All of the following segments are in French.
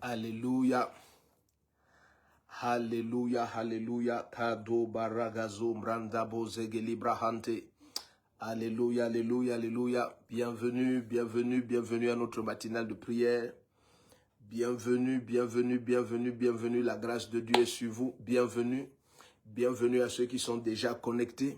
Alléluia. Alléluia, alléluia. Kado baragazo mranda bozegeli brahante. Alléluia, alléluia, alléluia. Bienvenue, bienvenue, bienvenue à notre matinale de prière. Bienvenue, bienvenue, bienvenue, bienvenue. La grâce de Dieu est sur vous. Bienvenue. Bienvenue à ceux qui sont déjà connectés.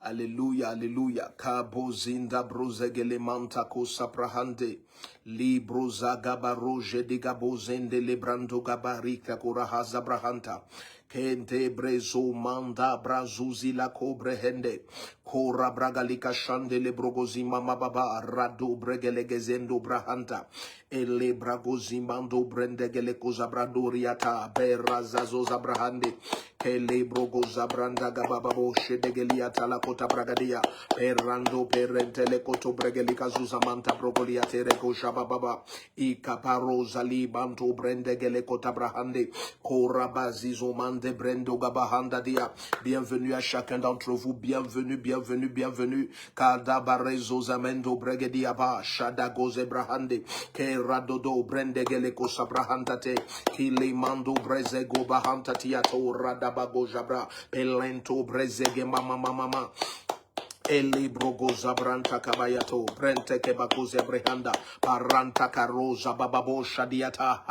Alléluia, alléluia. Kabo zinda brozegele mantako saprahande. Libroza gabaro jedigabo zende lebrando gabarika kurahaza brahanta. Kente brezo manda brazuzi la cobrehende. Kora bragalika shande le brogozi mama baba rado bregele gezendo brahanta. Ele bragozi mando brendegele kozabradoriata berazazo zabrahande. Kele brogoza branda gababo shedegeliata la kota bragadia. Perando perentele koto bregelika zuzamanta brogoliate reko shabababa. Ikaparo zali banto brendegele kota brahande. Kora bazizo mande brendo gabahanda dia. Bienvenue à chacun d'entre vous. Bienvenue, bienvenue, bienvenue. Kada barezo zamendo bregedia ba. Shadagoze brahande. Ke radodo brendegele kosa brahantate. Kile mando brezego bahanta tiato radabago jabra. Pelento brezege mama mama. Eli brogoza branta kabayato brente kebakuze brehanda paranta karoza bababo shadiata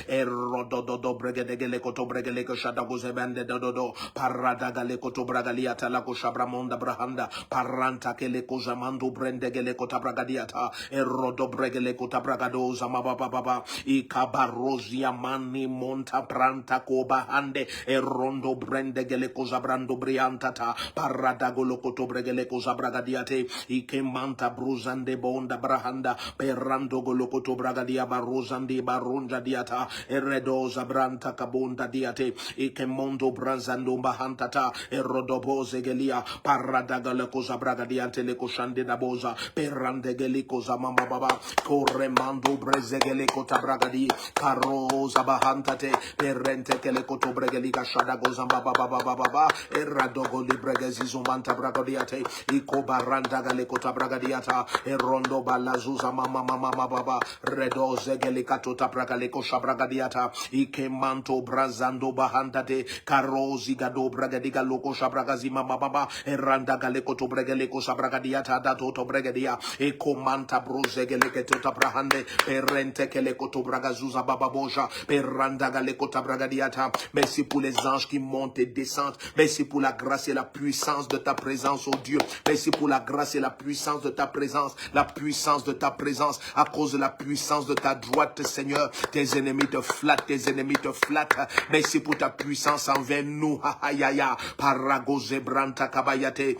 erododo bregedegele koto bregele ko shadagoze bande dodo parada gale koto bragaliata la ko shabramonda brahanda paranta kele ko zamando brendegele kota bragadiata erodo bregele kota bragadoza mababa ikabarozia mani monta pranta ko bahande erondo brendegele ko zabrando briantata parada golo koto bregele cosa bragadiate ikemanta bruzande bonda brahanda perando golokoto bragadia baruzandi barunja diata eredoza branta kabonda diate ikemondo branzando bahantata erodoboze gelia paradaga le cosa bragadiante le koshande da boza perande geliko za mama baba koremando brezegele kota bragadi karoza bahantate perente kele koto bregelika shada goza baba baba eradogo libregezi zumanta bragadiate iko baranda gale kota bragadiata erondo balazuza mama baba redo zegeli katota bragaleko shabragadiata ike manto brazando bahandate karozi gado bragadiga loko shabragazi mama baba eranda gale koto bregeleko shabragadiata datoto bregadia eko manta brozegele ketota brahande perente kele koto bragazuza baba boja peranda gale kota bragadiata. Merci pour les anges qui montent et descendent. Merci pour la grâce et la puissance de ta présence, oh Dieu. Merci pour la grâce et la puissance de ta présence, la puissance de ta présence, à cause de la puissance de ta droite, Seigneur. Tes ennemis te flattent, tes ennemis te flattent. Merci pour ta puissance envers nous. Paragoze branta kabayate.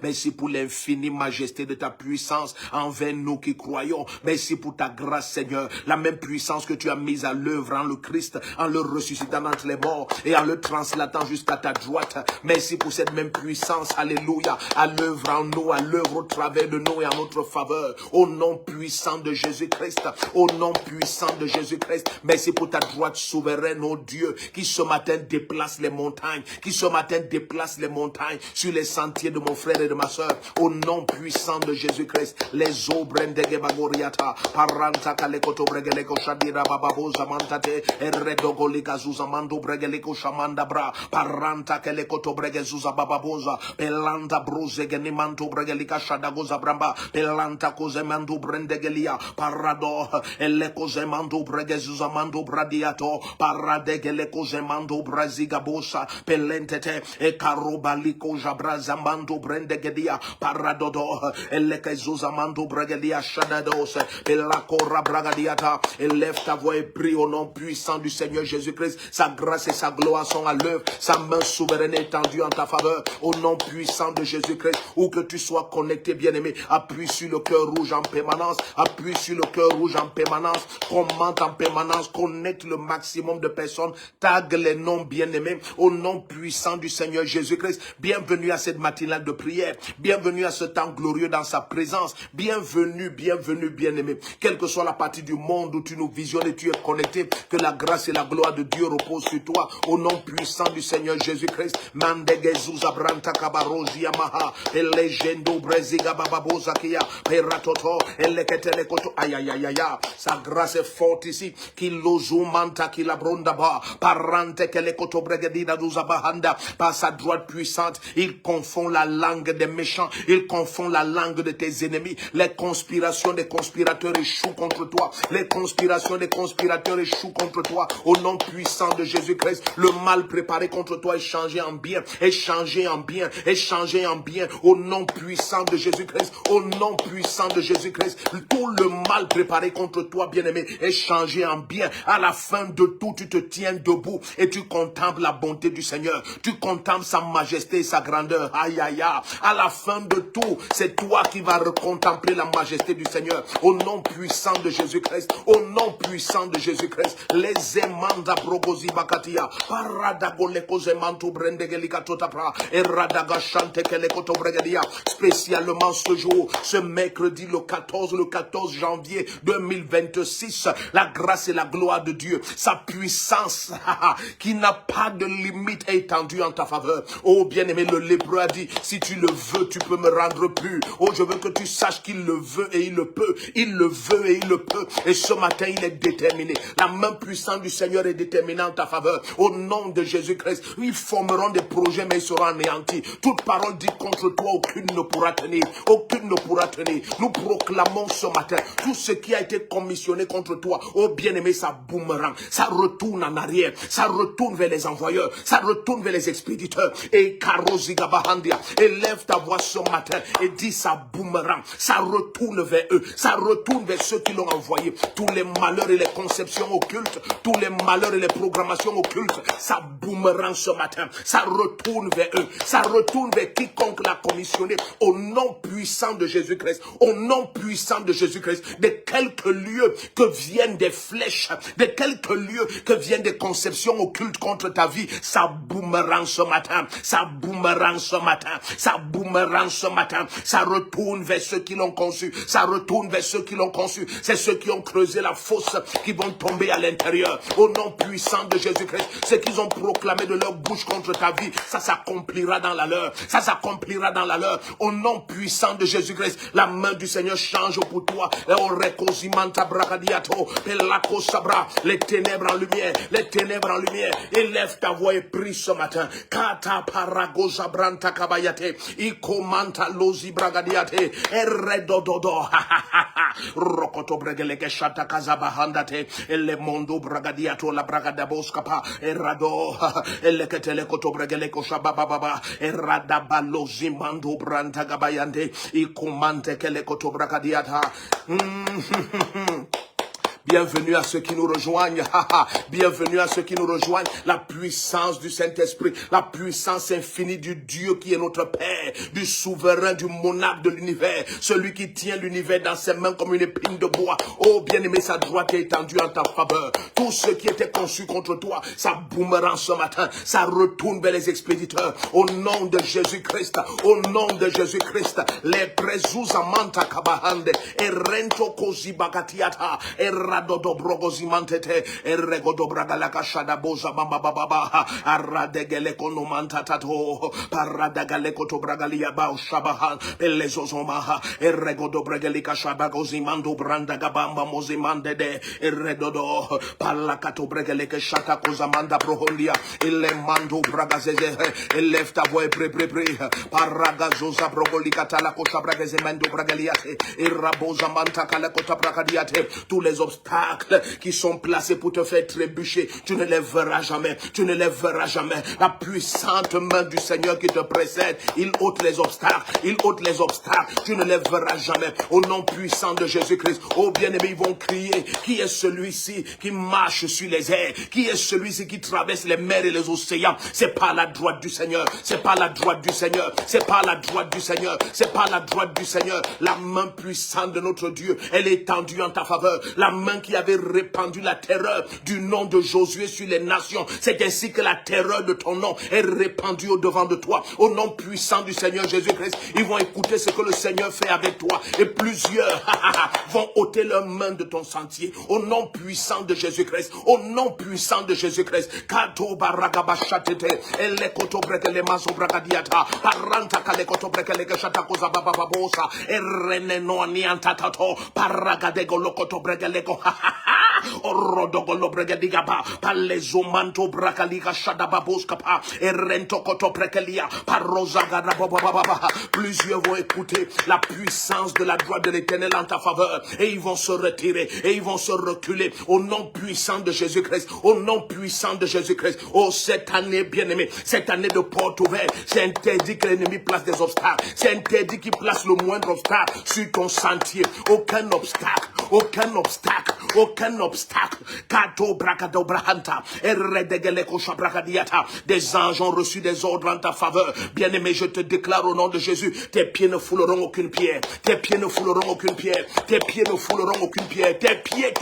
Merci pour l'infinie majesté de ta puissance envers nous qui croyons. Merci pour ta grâce, Seigneur. La même puissance que tu as mise à l'œuvre en le Christ, en le ressuscitant entre les morts et en le translatant jusqu'à ta droite. Merci pour cette même puissance, alléluia, à l'œuvre en nous, à l'œuvre au travers de nous et en notre faveur. Au nom puissant de Jésus-Christ, au nom puissant de Jésus-Christ. Merci pour ta droite souveraine, ô Dieu, qui ce matin déplace les montagnes, qui ce matin déplace les montagnes sur les sentiers de mon frère et de ma soeur. Au nom puissant de Jésus-Christ, les eaux brendege bagoriata, paranta kalekoto bregeleko shadira bababo zamantate, eredogolika zuzamando bregeleko shamanda bra, paranta kalekoto bregezuza bababoza, pelanda bruzegeni manto bregelika shadagoza bramba, pelanta kozemando brendegelia, parado, eleko zemando bregezuza mando bradiato, paradegeleko zemando braziga bosa, pelente e karobaliko jabrazamando brendegedia paradodo elekezuzamando bregedia shadados la cora bragadiata. Élève ta voix et prie au nom puissant du Seigneur Jésus-Christ. Sa grâce et sa gloire sont à l'œuvre, sa main souveraine est tendue en ta faveur. Au nom puissant de Jésus-Christ, où que tu sois connecté, bien-aimé, appuie sur le cœur rouge en permanence, appuie sur le cœur rouge en permanence, commente en permanence, connecte le maximum de personnes, tag les noms bien-aimés. Au nom puissant puissant du Seigneur Jésus-Christ. Bienvenue à cette matinale de prière. Bienvenue à ce temps glorieux dans sa présence. Bienvenue, bienvenue, bien-aimé. Quelle que soit la partie du monde où tu nous visionnes et tu es connecté, que la grâce et la gloire de Dieu reposent sur toi. Au nom puissant du Seigneur Jésus-Christ. Mandegezuza branta kabarozi yamaha. Elegendo breziga bababozakia. Peratoto. Eleketelekoto. Aïe, aïe, aïe, aïe. Sa grâce est forte ici. Kilozumanta kilabrondaba. Parante kelekoto bregedida duzabahanda. Par sa droite puissante, il confond la langue des méchants. Il confond la langue de tes ennemis. Les conspirations des conspirateurs échouent contre toi. Les conspirations des conspirateurs échouent contre toi. Au nom puissant de Jésus-Christ, le mal préparé contre toi est changé en bien. Est changé en bien. Est changé en bien. Au nom puissant de Jésus-Christ. Au nom puissant de Jésus-Christ. Tout le mal préparé contre toi, bien-aimé, est changé en bien. À la fin de tout, tu te tiens debout et tu contemples la bonté du Seigneur. Tu contemples sa majesté et sa grandeur. Aïe, aïe, aïe. À la fin de tout, c'est toi qui vas contempler la majesté du Seigneur. Au nom puissant de Jésus-Christ. Au nom puissant de Jésus-Christ. Les emanda brogozi bakatia. Paradagoleko zemantu brendegelika totapra. Et radaga chante kelekoto bregedia. Spécialement ce jour, ce mercredi le 14 janvier 2026, la grâce et la gloire de Dieu, sa puissance qui n'a pas de limite est étendue en ta faveur. Oh bien-aimé, le lépreux a dit, si tu le veux, tu peux me rendre pur. Oh, je veux que tu saches qu'il le veut et il le peut. Il le veut et il le peut. Et ce matin, il est déterminé. La main puissante du Seigneur est déterminée en ta faveur. Au nom de Jésus-Christ, ils formeront des projets, mais ils seront anéantis. Toute parole dite contre toi, aucune ne pourra tenir. Aucune ne pourra tenir. Nous proclamons ce matin, tout ce qui a été commissionné contre toi, oh bien-aimé, ça boomerang, ça retourne en arrière, ça retourne vers les envoyeurs, ça retourne vers les expéditeurs. Et Karoziga Bahandia, élève ta voix ce matin et dis ça boomerang, ça retourne vers eux, ça retourne vers ceux qui l'ont envoyé. Tous les malheurs et les conceptions occultes, tous les malheurs et les programmations occultes, ça boomerang ce matin, ça retourne vers eux, ça retourne vers quiconque l'a commissionné. Au nom puissant de Jésus-Christ, au nom puissant de Jésus-Christ, de quelques lieux que viennent des flèches, de quelques lieux que viennent des conceptions occultes contre ta vie, ça boomerang ce matin, ça boomerang ce matin, ça boomerang ce matin, ça retourne vers ceux qui l'ont conçu, ça retourne vers ceux qui l'ont conçu, c'est ceux qui ont creusé la fosse qui vont tomber à l'intérieur. Au nom puissant de Jésus-Christ, ce qu'ils ont proclamé de leur bouche contre ta vie, ça s'accomplira dans la leur, ça s'accomplira dans la leur. Au nom puissant de Jésus-Christ, la main du Seigneur change pour toi. Les ténèbres en lumière, les ténèbres en lumière. Élève ta voix et prie ce matin. Kata paragoza branta kabayate, ikomanta lozi bragadiate, eredododo, rokoto bregeleke shata kazabahandate, ele mondo bragadiato la bragadaboskapa, erado, eleketele koto bregeleko shabababa, eradabalozi mando branta gabayande, ikomante kele koto bragadiata. Bienvenue à ceux qui nous rejoignent. Bienvenue à ceux qui nous rejoignent. La puissance du Saint-Esprit, la puissance infinie du Dieu qui est notre Père, du souverain, du monarque de l'univers, celui qui tient l'univers dans ses mains comme une épine de bois. Oh bien-aimé, sa droite est étendue en ta faveur. Tout ce qui était conçu contre toi, ça boomerang ce matin, ça retourne vers les expéditeurs. Au nom de Jésus-Christ, au nom de Jésus-Christ, les prezuzamanta kabahande, et rento kozibakatiata, et dodo brogozimantete erregodo bragalaka shadaboza bamba baba aradegele konomanta tato paradagale koto bragalia ba shabaha pelezozoma erregodo bragalika shabagozimando branda gabamba mozimande de erredodo palakato bragaleke shata kozamanda brohondia ele mando bragazeze elef ta voix pre paragazoza brogolika tala kosha bragazemando bragaliate eraboza manta kala kota bragadiate. Tous les obstacles qui sont placés pour te faire trébucher, tu ne les verras jamais, tu ne les verras jamais. La puissante main du Seigneur qui te précède, il ôte les obstacles, il ôte les obstacles, tu ne les verras jamais. Au nom puissant de Jésus-Christ, oh bien-aimés, ils vont crier, qui est celui-ci qui marche sur les airs, qui est celui-ci qui traverse les mers et les océans? C'est pas la droite du Seigneur, c'est pas la droite du Seigneur, c'est pas la droite du Seigneur, c'est pas la droite du Seigneur. La main puissante de notre Dieu, elle est tendue en ta faveur. La main pendant qu'il avait répandu la terreur du nom de Josué sur les nations, c'est ainsi que la terreur de ton nom est répandue au-devant de toi. Au nom puissant du Seigneur Jésus-Christ, ils vont écouter ce que le Seigneur fait avec toi. Et plusieurs vont ôter leurs mains de ton sentier. Au nom puissant de Jésus-Christ, au nom puissant de Jésus-Christ. Kato baragabashatete, elekoto brekele maso bragadiata, paranta kalekoto brekele gashata koza bababosa, ereneno aniantatato, paragadego lokoto bregelego, Orodogolo bregadigaba, palezumanto bracaliga shadababoskapa, erento koto brekelia, parozagada bababa. Plusieurs vont écouter la puissance de la droite de l'Éternel en ta faveur, et ils vont se retirer, et ils vont se reculer, au nom puissant de Jésus-Christ, au nom puissant de Jésus-Christ. Oh, cette année, bien-aimé, cette année de porte ouverte, c'est interdit que l'ennemi place des obstacles, c'est interdit qu'il place le moindre obstacle sur ton sentier. Aucun obstacle, aucun obstacle, aucun obstacle. Kato brakado brahanta, eredegeleko shabragadiata. Des anges ont reçu des ordres en ta faveur. Bien-aimé, je te déclare au nom de Jésus, tes pieds ne fouleront aucune pierre. Tes pieds ne fouleront aucune pierre. Tes pieds ne fouleront aucune pierre. Tes pieds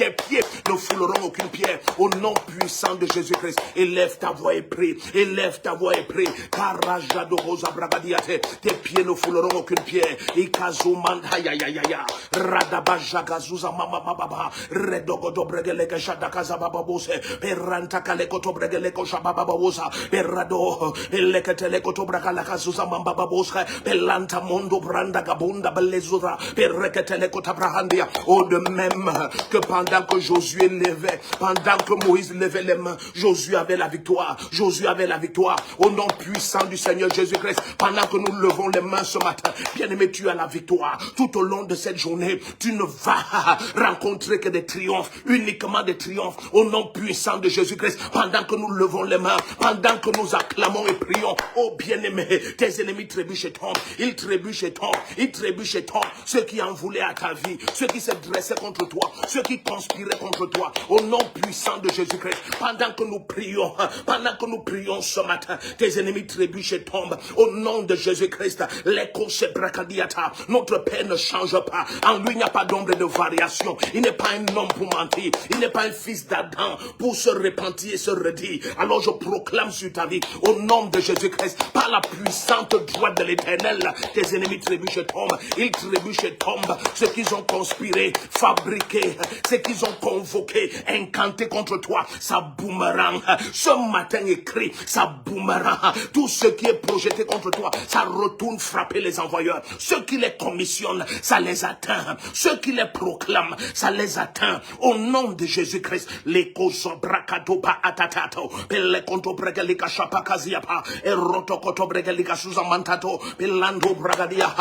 ne fouleront aucune pierre. Au nom puissant de Jésus-Christ, élève ta voix et prie. Élève ta voix et prie. Karajado rosa bragadiate. Tes pieds ne fouleront aucune pierre. Ikazumanda ya ya ya ya. Radabajagazuza mama baba. Redogodo bregeleke shadakaza baba bose. Peranta kalekoto bregeleko shababa bosa. Perado eleketeleko brakalakazuza mamba babosa. Pelanta mondo branda gabunda belezura. Pereketeleko tabrahandia. Oh, de même que pendant que Josué levait, pendant que Moïse levait les mains, Josué avait la victoire. Josué avait la victoire. Au nom puissant du Seigneur Jésus-Christ, pendant que nous levons les mains ce matin, bien-aimé, tu as la victoire. Tout au long de cette journée, tu ne vas rencontrer que des triomphes, uniquement des triomphes. Au nom puissant de Jésus-Christ, pendant que nous levons les mains, pendant que nous acclamons et prions, oh bien-aimé, tes ennemis trébuchent et tombent. Ils trébuchent et tombent. Ils trébuchent et tombent. Ceux qui en voulaient à ta vie, ceux qui se dressaient contre toi, ceux qui conspiraient contre toi, au nom puissant de Jésus-Christ, pendant que nous prions ce matin, tes ennemis trébuchent et tombent. Au nom de Jésus-Christ, l'écho se bracadiata. Notre Père ne change pas. En lui, il n'y a pas d'ombre de variation. Il n'est pas un homme pour mentir. Il n'est pas un fils d'Adam pour se repentir et se redire. Alors je proclame sur ta vie, au nom de Jésus-Christ, par la puissante droite de l'Éternel, tes ennemis trébuchent et tombent. Ils trébuchent et tombent. Ceux qu'ils ont conspiré, fabriqué, ceux qu'ils ont convoqué, incanté contre toi, ça boomerang. Ce matin écrit, ça boomerang. Tout ce qui est projeté contre toi, ça retourne frapper les envoyeurs. Ceux qui les commissionnent, ça les atteint. Ceux qui les proclament, ça les atteint. Au nom de Jésus-Christ, les causes brakadoba atatato, pelle konto bregelika shapakaziapa, erotokoto bregelika suzamantato, pelando bragadia,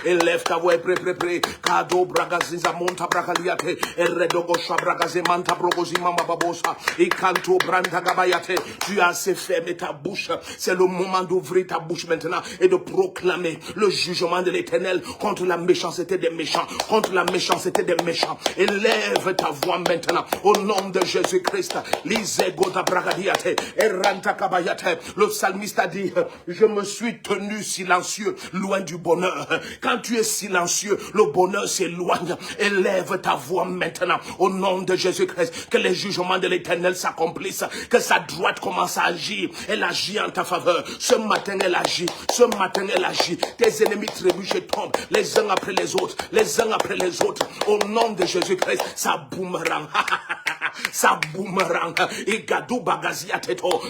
élève ta voix, pré, kado bragaziza monta bragaliate, eredogo shabragazemanta brogozima mababosa, et kanto branda gabayate. Tu as assez fermé ta bouche. C'est le moment d'ouvrir ta bouche maintenant et de proclamer le jugement de l'Éternel contre la méchanceté des méchants, contre la méchanceté des méchants. Élève ta voix maintenant au nom de Jésus-Christ. Le psalmiste a dit, je me suis tenu silencieux, loin du bonheur. Quand tu es silencieux, le bonheur s'éloigne. Élève ta voix maintenant au nom de Jésus-Christ. Que les jugements de l'Éternel s'accomplissent, que sa droite commence à agir. Elle agit en ta faveur. Ce matin, elle agit. Ce matin, elle agit. Tes ennemis trébuchent et tombent les uns après les autres. Les uns après les autres. Au nom de Jésus-Christ, ça boomerang. Ça boomerang. Et gadou bagazia teto.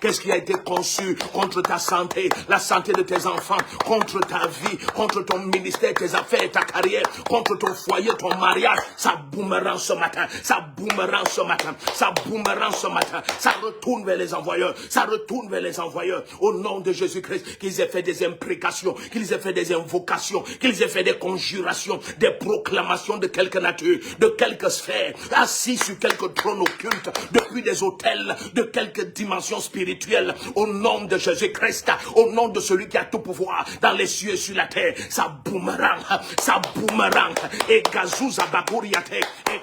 Qu'est-ce qui a été conçu contre ta santé, la santé de tes enfants, contre ta vie, contre ton ministère, tes affaires, ta carrière, contre ton foyer, ton mariage. Ça boomerang ce matin. Ça boomerang ce matin. Ça boomerang ce matin. Ça retourne vers les envoyeurs. Ça retourne vers les envoyeurs. Au nom de Jésus-Christ, qu'ils aient fait des imprécations, qu'ils aient fait des invocations, qu'ils aient fait des conjurations, des proclamations de quelque nature, de quelque sphère, assis sur quelque trône occulte, depuis des hôtels, de quelque dimension spirituelle. Au nom de Jésus-Christ, au nom de celui qui a tout pouvoir dans les cieux et sur la terre, ça boomerang, et gazouza baguriate, et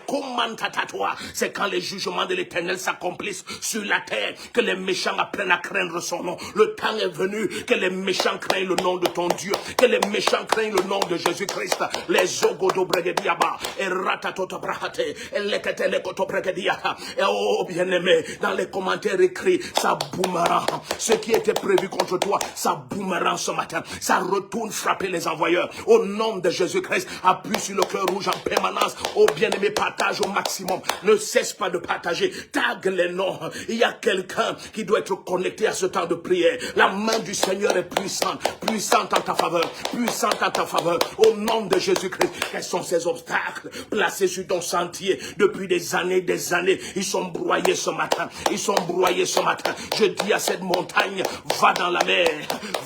C'est quand les jugements de l'Éternel s'accomplissent sur la terre que les méchants apprennent à craindre son nom. Le temps est venu que les méchants craignent le nom de ton Dieu, que les méchants craignent le nom de Jésus-Christ. Les ogodobregediaba et ratatotobrahate et leketelekotobregediata. Et oh bien-aimé, dans les commentaires écrits, ça boomerang. Ce qui était prévu contre toi, ça boomerang ce matin. Ça retourne frapper les envoyeurs. Au nom de Jésus-Christ, appuie sur le cœur rouge en permanence. Oh bien-aimé, partage au maximum. Ne cesse pas de partager. Tag les noms. Il y a quelqu'un qui doit être connecté à ce temps de prière. La main du Seigneur est puissante. Puissante en ta faveur. Puissante en ta faveur. Au nom de Jésus-Christ. Quels sont ces obstacles placés sur ton sentier depuis des années, des années? Ils sont broyés ce matin. Ils sont broyés ce matin. Je dis à cette montagne, va dans la mer.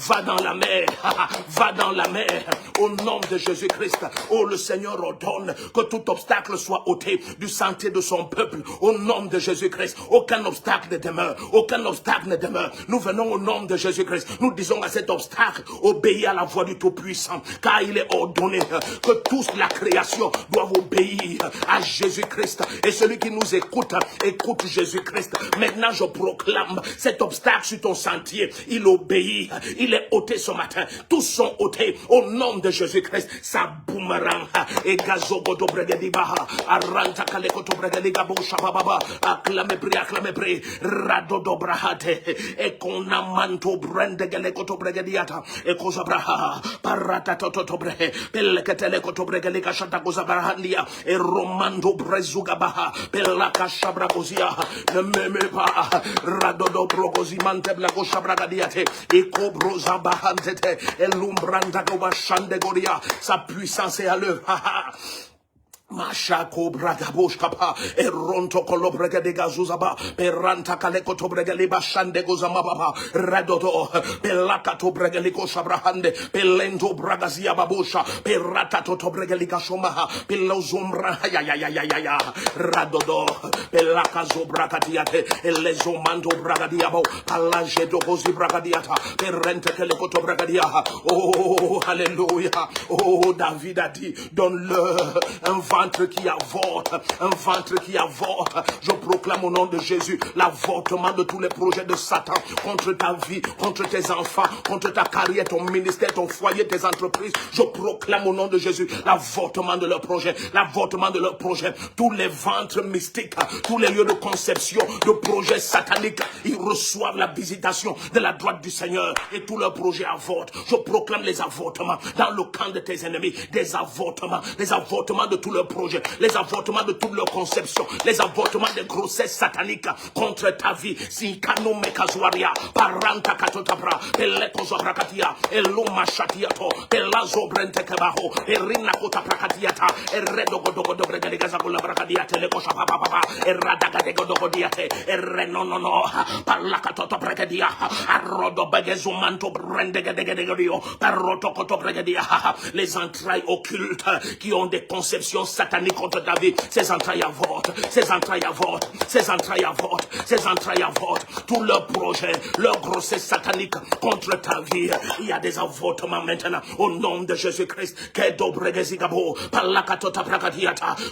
Va dans la mer. Va dans la mer. Au nom de Jésus-Christ. Oh, le Seigneur ordonne que tout obstacle soit ôté du sentier de son peuple. Au nom de Jésus-Christ. Aucun obstacle ne demeure. Aucun obstacle ne demeure. Nous venons au nom de Jésus-Christ. Nous disons à cet obstacle, obéis à la voix du Tout-Puissant. Car il est ordonné que toute la création doive obéir à Jésus-Christ. Et celui qui nous écoute, écoute Jésus-Christ. Maintenant, je proclame cet obstacle sur ton sentier. Il obéit. Il est ôté ce matin. Tous sont ôtés au nom de Jésus-Christ. Ça boomerang. Et gazogodo bregedibaha. Aranta kalekoto bregediga shababa. Acclame pri. Radodo brahate. Et qu'on a manto brende galekoto bregediata. Et kozabraha. Parata totobre. Peleketelekoto bregediga shatakoza barahandia. Et romando brezugabaha. Pelaka shabragozia. Ne m'aimez pas. Radodo brogozimante blago shabragadiate. Et kobroza bahantete. Et l'umbranda goba shandegoria. Sa puissance est à l'œuvre. Mashako bragabosh kapa eronto kolobrega de gazuzaba peranta kaleko to bregeli bashande gozamababa radodo pelakato bregeli ko shabrahande pelento bragazia babosha perata to bregeli kashomaha pelozumra ya radodo pelakazo brakatiate elezomando bragadiabo palaje do gozi bragadiata perente keleko to bregadia. Oh alléluia. Oh David a dit donne-le un ventre qui avorte, un ventre qui avorte. Je proclame au nom de Jésus l'avortement de tous les projets de Satan contre ta vie, contre tes enfants, contre ta carrière, ton ministère, ton foyer, tes entreprises. Je proclame au nom de Jésus l'avortement de leurs projets, l'avortement de leurs projets. Tous les ventres mystiques, tous les lieux de conception, de projets sataniques, ils reçoivent la visitation de la droite du Seigneur et tous leurs projets avortent. Je proclame les avortements dans le camp de tes ennemis, des avortements de tous leurs projets, les avortements de toutes leurs conceptions, les avortements des grossesses sataniques contre ta vie. Si kano mekazwaria, paranta katotabra, elekozobrakatiya, eluma shatiato, elazo brente kebaho, erina kota prakatiata, eredogodogodo bregaligazagola brakadiate, lekoshapapapa, eradagadegodogodiate, erenonono, parlakatoto bregadia, arrodo begezumanto brendegedegedegodio, parotokoto bregadia, les entrailles occultes qui ont des conceptions sataniques contre ta vie, ces entrailles avortent, ces entrailles avortent, ces entrailles avortent, ces entrailles avortent. Tous leurs projets, leurs grossesses sataniques contre ta vie, il y a des avortements maintenant au nom de Jésus-Christ.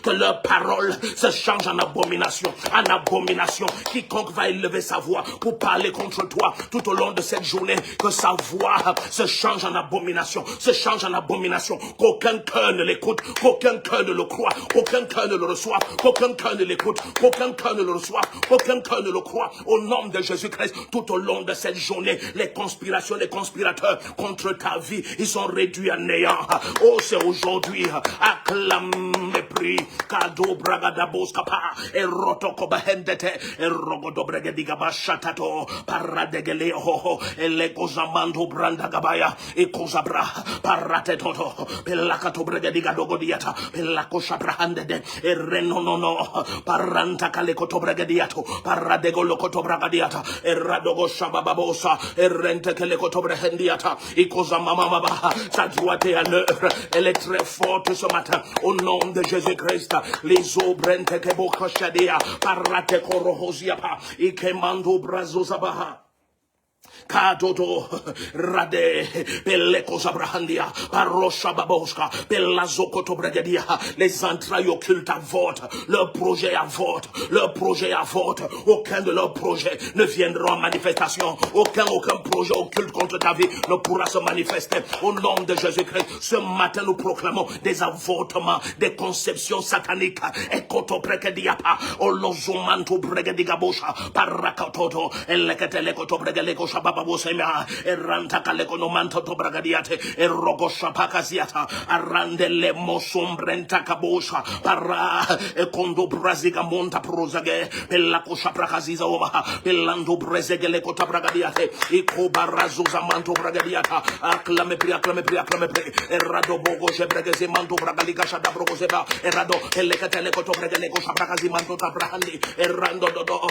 Que leurs paroles se changent en abomination, en abomination. Quiconque va élever sa voix pour parler contre toi tout au long de cette journée, que sa voix se change en abomination, se change en abomination. Qu'aucun cœur ne l'écoute, qu'aucun cœur ne le croit, qu'aucun cœur ne le reçoive, qu'aucun cœur ne l'écoute, qu'aucun cœur ne le reçoive, qu'aucun cœur ne le croit. Au nom de Jésus-Christ, tout au long de cette journée, les conspirations, les conspirateurs contre ta vie, ils sont réduits à néant. Oh, c'est aujourd'hui. Acclame mépris. Kado bragadabos kapa. Erotoko bahendete. Erogodo bregadigaba shatato. Paradegele ho. Elekozamando brandagabaya. Ekozabra. Paratetoto. Pelakato bregadigadogodiata. Pelakoshabrahande. Erenonono. Paranta kalekoto bregadiato. Paradegolokoto bragadiata. Eradogo shabababosa. Erente kelekoto brehendiata. Ikozamamamaba. Sa droite est à l'œuvre. Elle est très forte ce matin. Au nom de Jésus-Christ. Les eaux brente kebokoshadea. Parate korohosiapa. Ikemando brazozabaha. Kadodo, Rade, Peleko Zabrahandia, Parosha Baboska, Pelazokoto Bregadia, les entrailles occultes avortent, leur projet avorte, leur projet avorte, aucun de leurs projets ne viendra en manifestation, aucun projet occulte contre ta vie ne pourra se manifester. Au nom de Jésus-Christ, ce matin nous proclamons des avortements, des conceptions sataniques, et koto prekediapa, olozumanto bregedigabosha, parakatoto, eleketelekoto bregelekosha bababosema, erantakalekonomanto to bragadiate, erogosha pakasiata, arandele mosombrenta kabosha, para, ekondo braziga monta prozage, pelakosha prakaziza oma, pelando brezegelekota bragadiate, ikobarazuza manto bragadiata, acclame pri, errado bogo jebregeze manto bragalika shada brogoseba, errado elekatelekoto bregelekosha prakazi manto tabrahandi, errando dodo,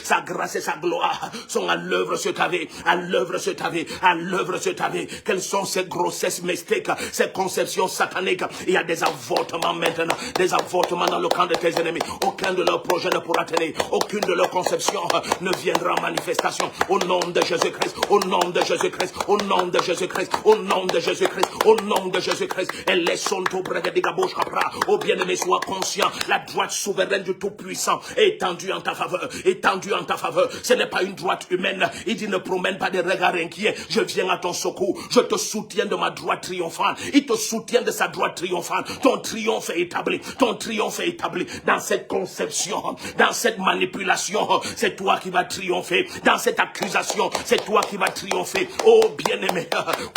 sa grâce et sa gloire sont à l'œuvre sur ta vie, à l'œuvre sur ta vie, à l'œuvre sur ta vie. Quelles sont ces grossesses mystiques, ces conceptions sataniques? Il y a des avortements maintenant, des avortements dans le camp de tes ennemis. Aucun de leurs projets ne pourra tenir, aucune de leurs conceptions ne viendra en manifestation. Au nom de Jésus-Christ, au nom de Jésus-Christ, au nom de Jésus-Christ, au nom de Jésus-Christ, au nom de Jésus-Christ. Et laissons tout bregadigabouche capra. Ô bien-aimé, sois conscient, la droite souveraine du Tout-Puissant est étendue en ta faveur, étendue en ta faveur. Ce n'est pas une droite humaine. Il dit ne promène pas des regards inquiets. Je viens à ton secours. Je te soutiens de ma droite triomphante. Il te soutient de sa droite triomphante. Ton triomphe est établi. Ton triomphe est établi dans cette conception, dans cette manipulation. C'est toi qui vas triompher. Dans cette accusation, c'est toi qui vas triompher. Oh bien-aimé,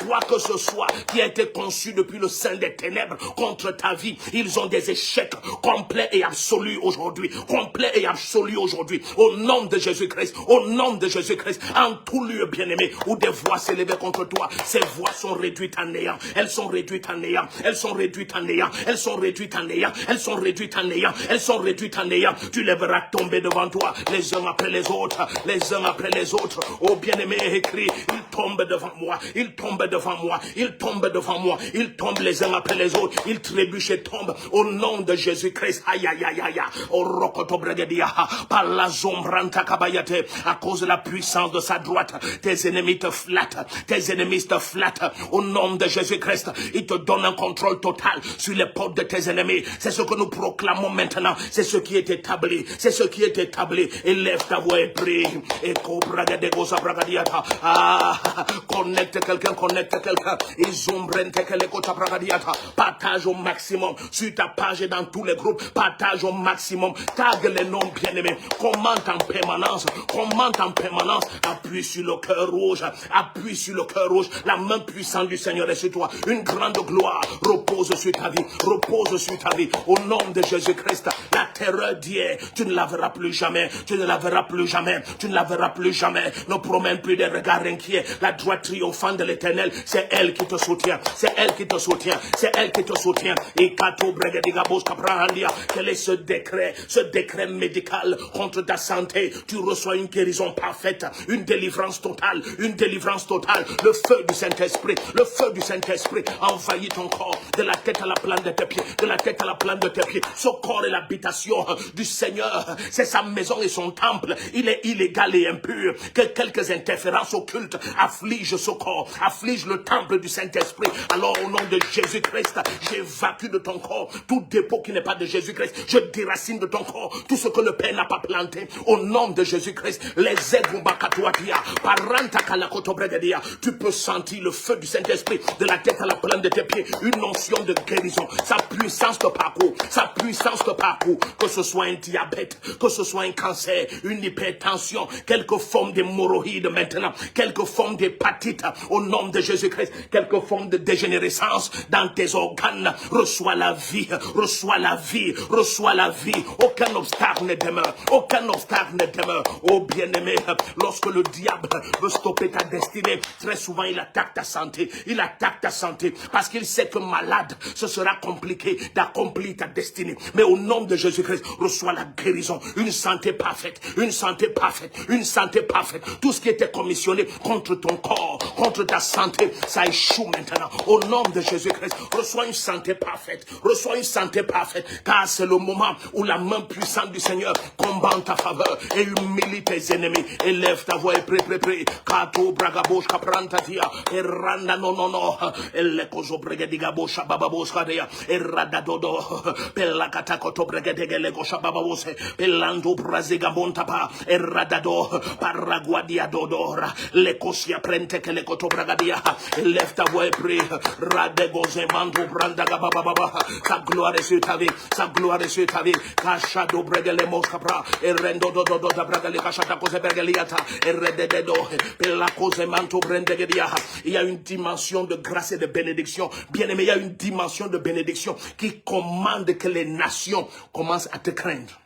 quoi que ce soit qui a été conçu depuis le sein des ténèbres contre ta vie, ils ont des échecs complets et absolus aujourd'hui. Complets et absolus aujourd'hui. Au nom de Jésus-Christ, au nom de Jésus-Christ, en tout lieu, bien-aimé, où des voix s'élevaient contre toi, ces voix sont réduites en néant. Elles sont réduites en néant. Elles sont réduites en néant. Elles sont réduites en néant. Elles sont réduites en néant. Elles sont réduites en néant. Tu les verras tomber devant toi, les uns après les autres, les uns après les autres. Oh bien-aimé, écrit, ils tombent devant moi, ils tombent devant moi, ils tombent devant moi, ils tombent les uns après les autres, ils trébuchent et tombent au nom de Jésus-Christ. Aïe aïe aïe aïe, au rokoto bregedia, par la zombranta kabayate, à cause de la puissance de sa droite, tes ennemis te flattent, tes ennemis te flattent. Au nom de Jésus-Christ, il te donne un contrôle total sur les portes de tes ennemis. C'est ce que nous proclamons maintenant, c'est ce qui est établi, c'est ce qui est établi. Élève ta voix et prie. Et connecte quelqu'un, connecte quelqu'un. Partage au maximum sur ta page et dans tous les groupes. Partage au maximum. Tag les noms bien-aimés. Commente en permanence. Commente en permanence. Appuie sur le cœur rouge. Appuie sur le cœur rouge. La main puissante du Seigneur est sur toi. Une grande gloire repose sur ta vie. Repose sur ta vie. Au nom de Jésus-Christ, la terreur d'hier, tu ne la verras plus jamais. Tu ne la verras plus jamais. Tu ne la verras plus jamais. Ne promène plus des regards inquiets. La droite triomphante de l'Éternel, c'est elle qui te soutient. C'est elle qui te soutient. C'est elle qui te soutient. Et Kato Bregedigabos Kaprahandia, quel est ce décret médical contre ta santé? Tu reçois une guérison parfaite, une délivrance totale, une délivrance totale. Le feu du Saint-Esprit, le feu du Saint-Esprit envahit ton corps, de la tête à la plante de tes pieds, de la tête à la plante de tes pieds. Ce corps est l'habitation du Seigneur. C'est sa maison et son temple. Il est illégal et impur. Que quelques interférences occultes affligent ce corps, affligent le temple du Saint-Esprit. Alors au nom de Jésus-Christ, j'évacue de ton corps tout dépôt qui n'est pas de Jésus-Christ. Je déracine de ton corps tout ce que le Père n'a pas planté. Au nom de Jésus-Christ, les tu peux sentir le feu du Saint-Esprit de la tête à la plante de tes pieds. Une onction de guérison. Sa puissance te parcourt. Sa puissance te parcourt. Que ce soit un diabète, que ce soit un cancer, une hypertension, quelque forme d'hémorroïde maintenant, quelque forme d'hépatite, au nom de Jésus-Christ, quelque forme de dégénérescence dans tes organes, reçois la vie, reçois la vie, reçois la vie. Aucun obstacle ne demeure, aucun obstacle ne demeure. Oh bien-aimé, lorsque le diable veut stopper ta destinée, très souvent il attaque ta santé, il attaque ta santé, parce qu'il sait que malade, ce sera compliqué d'accomplir ta destinée. Mais au nom de Jésus-Christ, reçois la guérison, une santé parfaite, une santé parfaite, une santé parfaite. Tout ce qui était commissionné contre ton corps, contre ta santé, ça échoue maintenant. Au nom de Jésus-Christ, reçois une santé parfaite, reçois une santé parfaite, car c'est le moment où la main puissante du Seigneur combat en ta faveur et humilie tes ennemis. Élève ta voix et prie, prie, prie. bre, kato bragabosh kaprantatia, erranda no no no, elle kozo bregediga bosha bababos kadea, errada dodo, pella katakoto bregedegele gosha bababose, pellando braziga montapa, erradado, paraguadia dodora, le kosia prente ke le koto bragadia, left away pre, radegoze manto brandaga bababa, sa gloire est sur ta vie, sa gloire est sur ta vie, kashado bregele moskapra, errendo dodo da bragale kashata koze bergeliata, errededo, pella koze manto brendegedia. Il y a une dimension de grâce et de bénédiction. Bien aimé, il y a une dimension de bénédiction qui commande que les nations commencent à te craindre.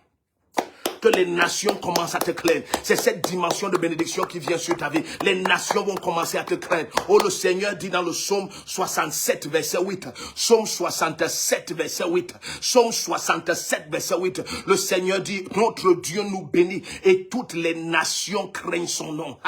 Que les nations commencent à te craindre. C'est cette dimension de bénédiction qui vient sur ta vie. Les nations vont commencer à te craindre. Oh, le Seigneur dit dans le psaume 67, verset 8. Psaume 67, verset 8. Psaume 67, verset 8. Le Seigneur dit, notre Dieu nous bénit et toutes les nations craignent son nom.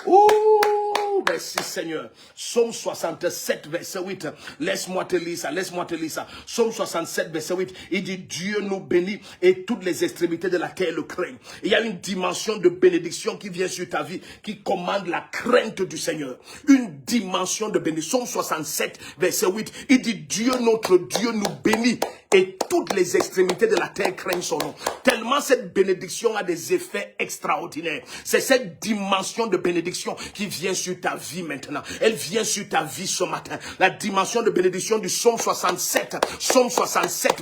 Ouh, merci Seigneur. Psaume 67, verset 8. Laisse-moi te lire ça, laisse-moi te lire ça. Psaume 67, verset 8. Il dit, Dieu nous bénit et toutes les extrémités de la terre le craignent. Il y a une dimension de bénédiction qui vient sur ta vie, qui commande la crainte du Seigneur. Une dimension de bénédiction. Psaume 67, verset 8. Il dit, Dieu, notre Dieu nous bénit et toutes les extrémités de la terre craignent son nom. Tellement cette bénédiction a des effets extraordinaires. C'est cette dimension de bénédiction qui vient sur ta vie maintenant. Elle vient sur ta vie ce matin. La dimension de bénédiction du psaume 67,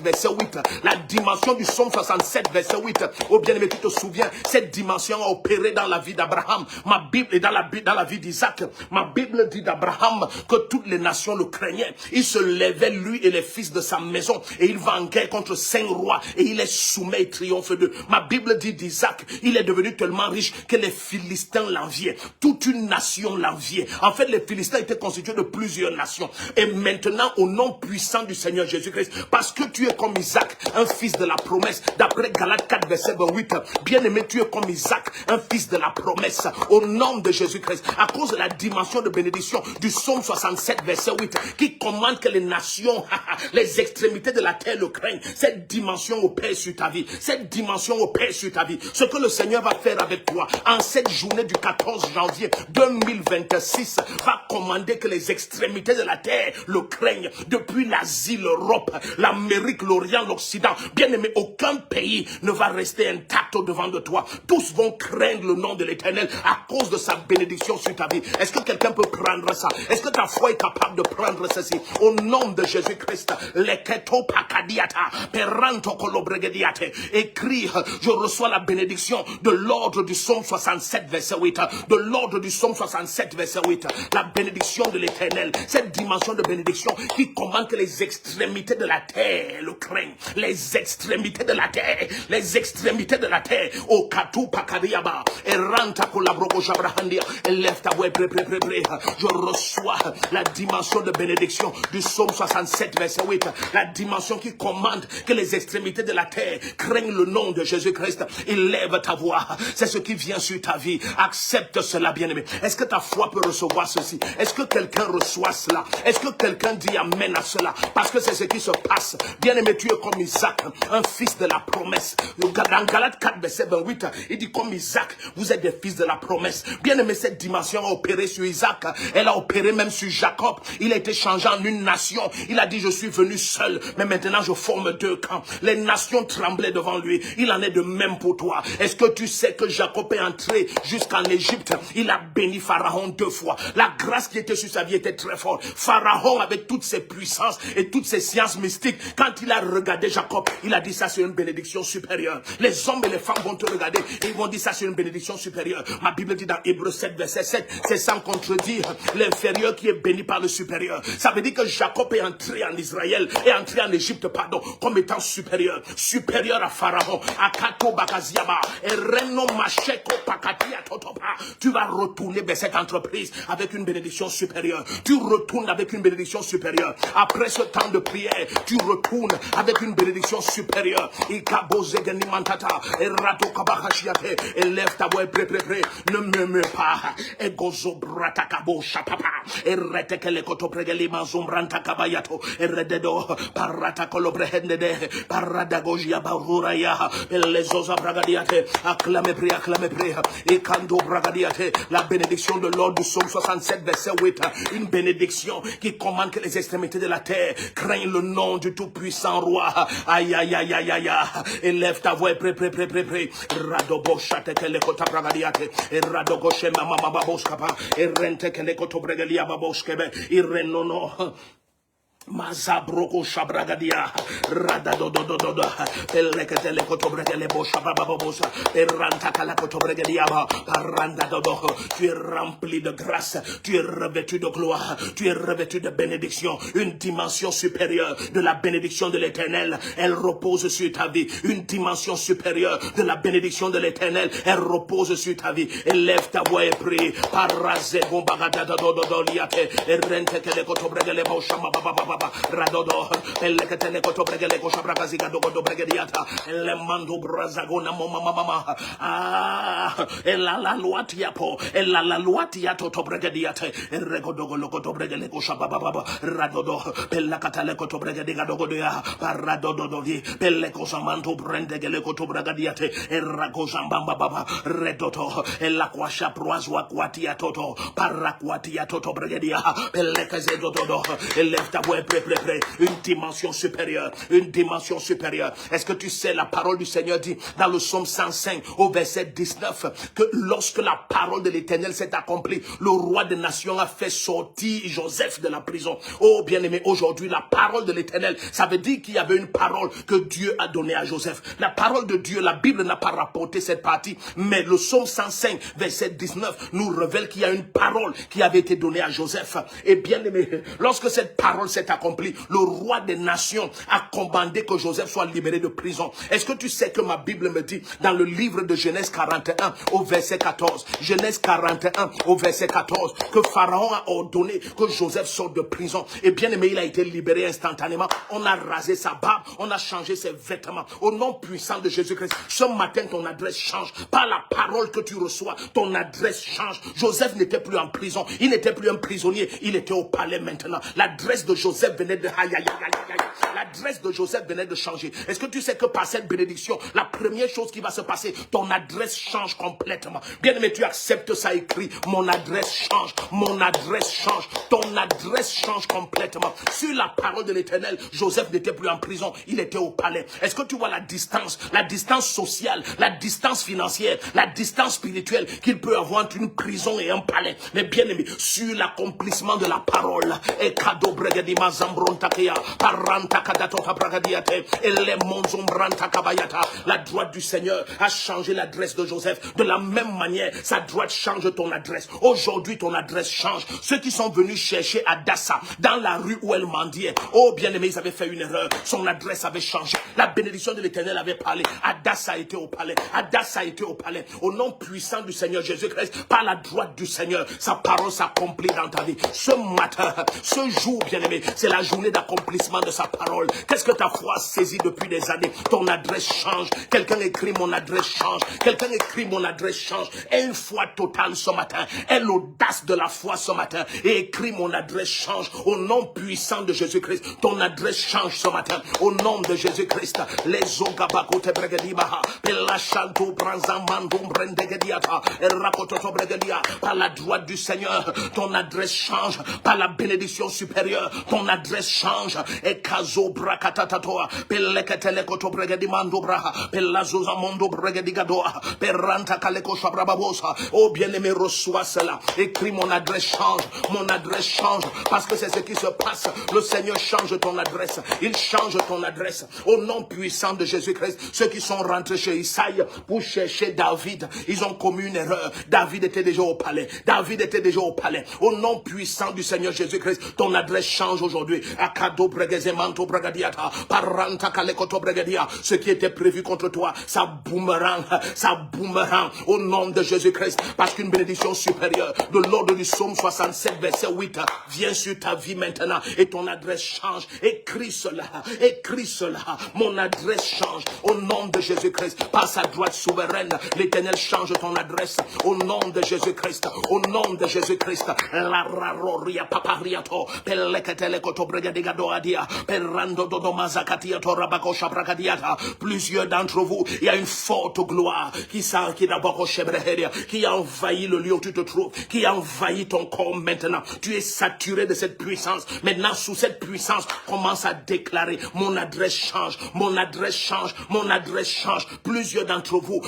verset 8. La dimension du psaume 67, verset 8. Oh bien-aimé, tu te souviens, cette dimension a opéré dans la vie d'Abraham. Ma Bible est dans la vie d'Isaac. Ma Bible dit d'Abraham que toutes les nations le craignaient. Il se levait, lui et les fils de sa maison, et il va en guerre contre 5 rois, et il est soumis et triomphe d'eux. Ma Bible dit d'Isaac, il est devenu tellement riche que les Philistins l'enviaient. Toute une nation l'enviait. En fait, les Philistins étaient constitués de plusieurs nations. Et maintenant, au nom puissant du Seigneur Jésus-Christ, parce que tu es comme Isaac, un fils de la promesse, d'après Galates 4, verset 28, bien-aimé, tu es comme Isaac, un fils de la promesse, au nom de Jésus-Christ, à cause de la dimension de bénédiction du psaume 67, verset 8, qui commande que les nations, les extrémités de la terre le craignent. Cette dimension opère sur ta vie. Cette dimension opère sur ta vie. Ce que le Seigneur va faire avec toi en cette journée du 14 janvier 2026 va commander que les extrémités de la terre le craignent. Depuis l'Asie, l'Europe, l'Amérique, l'Orient, l'Occident. Bien aimé, aucun pays ne va rester intact au devant de toi. Tous vont craindre le nom de l'Éternel à cause de sa bénédiction sur ta vie. Est-ce que quelqu'un peut prendre ça? Est-ce que ta foi est capable de prendre ceci? Au nom de Jésus-Christ, écrit, je reçois la bénédiction de l'ordre du psaume 67, verset 8. De l'ordre du psaume 67, verset 8. La bénédiction de l'Éternel. Cette dimension de bénédiction qui commande que les extrémités de la terre le craignent. Les extrémités de la terre. Les extrémités de la terre. Au Katou Pakadiaba. Et Ranta Kolabrogo Jabrahandia. Et lève ta voix, je reçois la dimension de bénédiction du psaume 67, verset 8. La dimension qui commande que les extrémités de la terre craignent le nom de Jésus-Christ. Élève ta voix. C'est ce qui vient sur ta vie. Accepte cela, bien-aimé. Est-ce que ta foi peut recevoir ceci? Est-ce que quelqu'un reçoit cela? Est-ce que quelqu'un dit amen à cela? Parce que c'est ce qui se passe. Bien-aimé, tu es comme Isaac, un fils de la promesse. Dans Galates 4, verset 28, il dit comme Isaac, vous êtes des fils de la promesse. Bien-aimé, cette dimension a opéré sur Isaac. Elle a opéré même sur Jacob. Il a été changé en une nation. Il a dit, je suis venu seul, mais maintenant je forme 2 camps. Les nations tremblaient devant lui. Il en est de même pour toi. Est-ce que tu sais que Jacob est entré jusqu'en Égypte? Il a béni Pharaon 2 fois. La grâce qui était sur sa vie était très forte. Pharaon, avec toutes ses puissances et toutes ses sciences mystiques, quand il a regardé Jacob, il a dit, ça c'est une bénédiction supérieure. Les hommes et les femmes vont te regarder et ils vont dire, ça c'est une bénédiction supérieure. Ma Bible dit dans Hébreux 7, verset 7, c'est sans contredire l'inférieur qui est béni par le supérieur. Ça veut dire que Jacob est entré en Israël, est entré en Égypte, pardon, comme étant supérieur. Supérieur à Pharaon, à Kato Bakaziaba, et Reno Macheko Pakatia Totopa. Tu vas retourner vers cette entreprise avec une bénédiction supérieure. Tu retournes avec une bénédiction supérieure. Après ce temps de prière, tu retournes avec une bénédiction supérieure. Ikabozegeni Mantata, et Rato Kabakashiate, et lève ta voix, pré. Ne murmure pas. Et Gozo Bratakabo Chapapa, et Retekele Kotopregeli Mazumbranta Kabayato, et Rededo, Parata Kolobrehende, Paradagogia Baruraya, les osa bragadiate, acclamez, priez, et kando bragadiate, la bénédiction de l'ordre du psaume 67, verset 8, une bénédiction qui commande que les extrémités de la terre craignent le nom du tout-puissant roi. Aïe, aïe, aïe, aïe, aïe, élève ta voix et prie, radobo chate que les kota bragadiate, et radogoshe mama baboskapa, et rente que les koto bregalia baboskebe, et renono. Mazabroko shabragadia radadodododo peleketele kotobregele boshabababosa peranta kala kotobregeliaba paranda dodo. Tu es rempli de grâce, tu es revêtu de gloire, tu es revêtu de bénédiction, une dimension supérieure de la bénédiction de l'Éternel, elle repose sur ta vie, une dimension supérieure de la bénédiction de l'Éternel, elle repose sur ta vie. Élève ta voix et prie paraze bombagada dodo liate et rente kele kotobregele boshabababa radodo peleketele kotobregele koshabragaziga dogo bregediata le mando brazagona mama la luatiapo la luatiato tobregediate regodogo lokotobregele koshabababa radodo pelakatale kotobregediga dogo dia paradodo vi pelekosamanto brendegele kotobregediate ragozambamba baba redoto la kwasha proazwa kwatia toto paraquatia toto bregedia pelekazedodo élève ta voix une dimension supérieure, une dimension supérieure. Est-ce que tu sais, la parole du Seigneur dit dans le psaume 105 au verset 19 que lorsque la parole de l'Éternel s'est accomplie, le roi des nations a fait sortir Joseph de la prison. Oh bien-aimé, aujourd'hui la parole de l'Éternel, ça veut dire qu'il y avait une parole que Dieu a donnée à Joseph. La parole de Dieu, la Bible n'a pas rapporté cette partie, mais le psaume 105 verset 19 nous révèle qu'il y a une parole qui avait été donnée à Joseph. Et bien-aimé, lorsque cette parole s'est accomplie, le roi des nations a commandé que Joseph soit libéré de prison. Est-ce que tu sais que ma Bible me dit dans le livre de Genèse 41 au verset 14, Genèse 41 au verset 14, que Pharaon a ordonné que Joseph sorte de prison. Et bien aimé, il a été libéré instantanément. On a rasé sa barbe, on a changé ses vêtements. Au nom puissant de Jésus-Christ, ce matin ton adresse change. Par la parole que tu reçois, ton adresse change. Joseph n'était plus en prison, il n'était plus un prisonnier, il était au palais maintenant. L'adresse de Joseph venait de... L'adresse de Joseph venait de changer. Est-ce que tu sais que par cette bénédiction, la première chose qui va se passer, ton adresse change complètement. Bien aimé, tu acceptes ça écrit. Mon adresse change. Mon adresse change. Ton adresse change complètement. Sur la parole de l'Éternel, Joseph n'était plus en prison. Il était au palais. Est-ce que tu vois la distance sociale, la distance financière, la distance spirituelle qu'il peut avoir entre une prison et un palais? Mais bien aimé, sur l'accomplissement de la parole, et cadeau bregedima zambrontakea, paranta kadatoka bragadiate, et les monzombranta kabayata, la droite du Seigneur a changé l'adresse de Joseph. De la même manière, sa droite change ton adresse. Aujourd'hui, ton adresse change. Ceux qui sont venus chercher Adassa dans la rue où elle mendiait, oh bien-aimé, ils avaient fait une erreur. Son adresse avait changé. La bénédiction de l'Éternel avait parlé. Adassa était au palais. Adassa était au palais. Au nom puissant du Seigneur Jésus-Christ, par la droite du Seigneur, sa parole s'accomplit dans ta vie. Ce matin, ce jour, bien-aimé, c'est la journée d'accomplissement de sa parole. Qu'est-ce que ta foi saisit depuis des années? Ton adresse change. Quelqu'un écrit mon adresse change. Quelqu'un écrit mon adresse change. Aie une foi totale ce matin. Aie l'audace de la foi ce matin. Et écris mon adresse change. Au nom puissant de Jésus-Christ, ton adresse change ce matin. Au nom de Jésus-Christ. Les ogabako te bregedibaha. Pelashanto branzamando brendegediata. Erakototo bregedia. Par la droite du Seigneur, ton adresse change. Par la bénédiction supérieure, ton adresse change. Et kazo brakatatoa. Peleketelekoto bregedimando braha. Pelazozamondo bregedigadoa. Peranta kaleko shabrababosa. Oh bien-aimé, reçois cela. Écris mon adresse change. Mon adresse change. Parce que c'est ce qui se passe. Le Seigneur change ton adresse. Il change ton adresse. Au nom puissant de Jésus-Christ, ceux qui sont rentrés chez Isaïe pour chercher David, ils ont commis une erreur. David était déjà au palais. David était déjà au palais. Au nom puissant du Seigneur Jésus-Christ, ton adresse change aujourd'hui. Akado bregezemanto bregadiata. Paranta kalekoto bregadia. Ce qui était prévu contre toi, ça boomerang. Ça boomerang. Au nom de Jésus-Christ. Parce qu'une bénédiction supérieure de l'ordre du psaume 67 verset 8 vient sur ta vie maintenant. Et ton adresse change. Écris cela. Écris cela. Mon adresse change. Au nom de Jésus-Christ. Par sa droite souveraine, l'Éternel change ton adresse. Au nom de Jésus-Christ. Au nom de Jésus-Christ. La raroria papariato. Peleketele Plusieurs d'entre vous, il y a une forte gloire qui a envahi le lieu où tu te trouves, qui a envahi ton corps maintenant. Tu es saturé de cette puissance. Maintenant, sous cette puissance, commence à déclarer, mon adresse change, mon adresse change, mon adresse change. Plusieurs d'entre vous,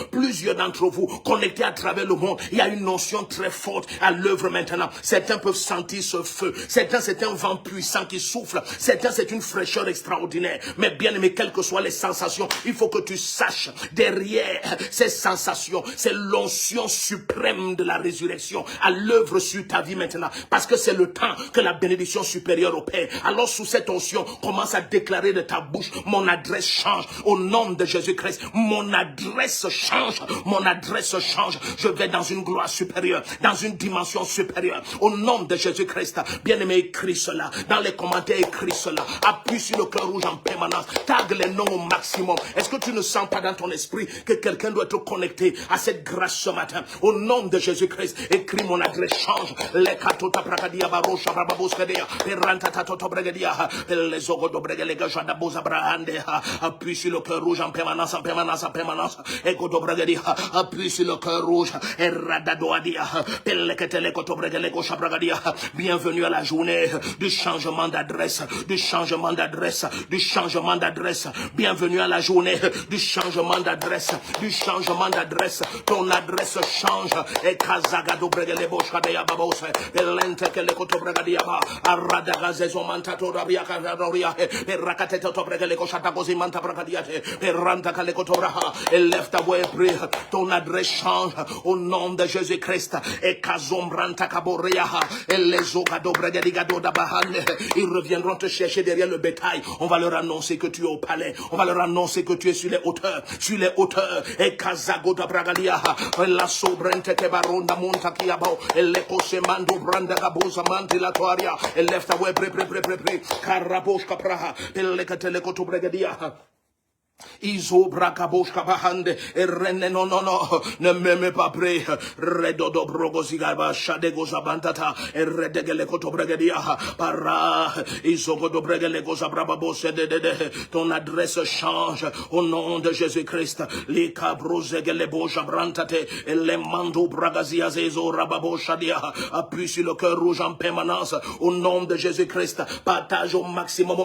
connectés à travers le monde, il y a une notion très forte à l'œuvre maintenant. Certains peuvent sentir ce feu. Certains, c'est un vent puissant qui souffle. Certains, c'est une fraîcheur extraordinaire. Mais bien aimé, quelles que soient les sensations, il faut que tu saches, derrière ces sensations, c'est l'onction suprême de la résurrection à l'œuvre sur ta vie maintenant. Parce que c'est le temps que la bénédiction supérieure opère. Alors sous cette onction, commence à déclarer de ta bouche, mon adresse change. Au nom de Jésus-Christ, mon adresse change. Mon adresse change. Je vais dans une gloire supérieure, dans une dimension supérieure. Au nom de Jésus-Christ, bien-aimé, écris cela. Dans les commentaires, écris cela. Appuie sur le cœur rouge en permanence. Tag les noms au maximum. Est-ce que tu ne sens pas dans ton esprit que quelqu'un doit être connecté à cette grâce ce matin? Au nom de Jésus-Christ, écris mon adresse change. Les katota prakadia barosha brababoskedia. Perantata bregadia. Les ogodo bregalega jadaboza brahande. Appuie sur le cœur rouge en permanence, en permanence, en permanence. Egodo bregadia. Appuie sur le cœur rouge. Eradadoadia. Peleketele koto bregalego shabragadia. Bienvenue à la journée du changement d'adresse, du changement d'adresse, du changement d'adresse. Bienvenue à la journée du changement d'adresse, du changement d'adresse. Ton adresse change. Et kazagado bregalebo shkadeya babose. Elente kele koto bregadia ba. Aradagazezo mantato rabia kadadoria. Perakatete to bregalego shatagozi manta bragadiate. Peranta kale koto braha. Élève ta voix et prie. Ton adresse change au nom de Jésus-Christ. Et kazombranta kaboria. Et les ogado bregadigado dabahane. Ils reviendront te chercher derrière le bétail. On va leur annoncer que tu es au palais. On va leur annoncer que tu es sur les hauteurs. Sur les hauteurs. Et kazago da bragadia. La sobrente ke baronda monta kiabo. Et l'écosse mando branda gabosa mantilatoria. Et lève ta voix, pré. Karabosh kapraha. Et lekatele koto bregadia. Iso brakabosh kabahande renne no ne meme pas près redodo brogozigaba shadego zabantata redegele koto bregadia para iso koto bregele gozabraba bosse de ton adresse change au nom de Jésus-Christ les cabrozegele bojabrantate et les mando bragazia zezo rababo shadia appuie sur le cœur rouge en permanence au nom de Jésus-Christ. Partage au maximum.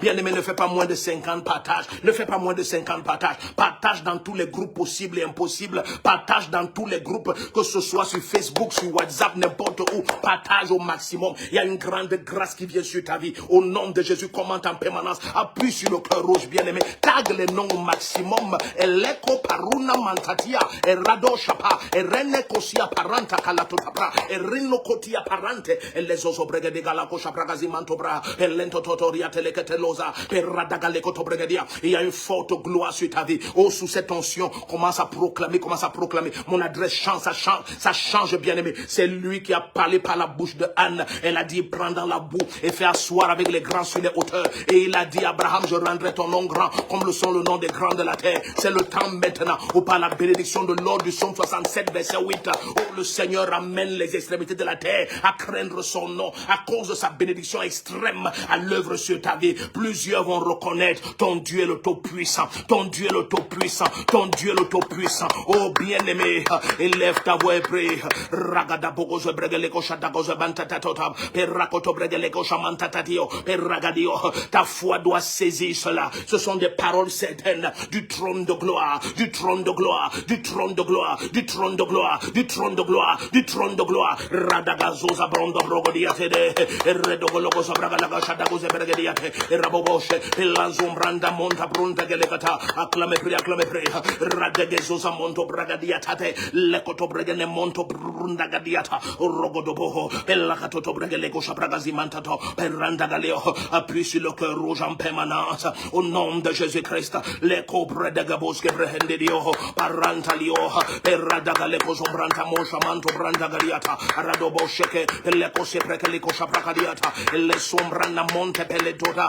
Bien aimé, ne fais pas moins de 50 partages. Ne fais pas moins de 50 partages. Partage dans tous les groupes possibles et impossibles. Partage dans tous les groupes, que ce soit sur Facebook, sur WhatsApp, n'importe où. Partage au maximum. Il y a une grande grâce qui vient sur ta vie. Au nom de Jésus, commente en permanence. Appuie sur le cœur rouge, bien-aimé. Tag les noms au maximum. Eleko paruna mantatia. Erado shapa. Erene kosia paranta kalatotapra. Erino kotia parante. Les oso brigade galako shapragazi mantobra. Elento totoria teleketelosa. Peradagale kotobregadia. Il y a une forte gloire sur ta vie. Oh, sous cette onction, commence à proclamer. Mon adresse change, ça change, bien-aimé. C'est lui qui a parlé par la bouche de Anne. Elle a dit, prends dans la boue et fais asseoir avec les grands sur les hauteurs. Et il a dit, Abraham, je rendrai ton nom grand, comme le sont le nom des grands de la terre. C'est le temps maintenant où par la bénédiction de l'ordre du psaume 67, verset 8, où le Seigneur amène les extrémités de la terre à craindre son nom, à cause de sa bénédiction extrême à l'œuvre sur ta vie. Plusieurs vont reconnaître ton Dieu est le Tout-Puissant, ton Dieu est le Tout-Puissant, ton Dieu est le Tout-Puissant. Oh bien-aimé, élève ta voix et prie. Ragada bogozo bregeleko shadagozo bantatatotam, perrakoto bregeleko shamantatatio, perragadio. Ta foi doit saisir cela. Ce sont des paroles certaines du trône de gloire, du trône de gloire, du trône de gloire, du trône de gloire, du trône de gloire, du trône de gloire. Radagazoza brondo brogodiate, redogologozo bragalaga shadagozo bregediate, raboboshe, elazumbranda monta brunda gelegata, acclame pri, radegezoza monto bragadiatate, lekoto bregene monto brunda gadiata, rogodoboho, pelakatoto bregelego shabragazimantato, perranda galeo, appuie sur le cœur rouge en permanence, au nom de Jésus-Christ, leko bredegabos gebrehendedio, parantalio, perradagaleko zombranta mosha manto branda galiata, radobosheke, leko seprekeliko shabragadiata, le sombranda monte peletota,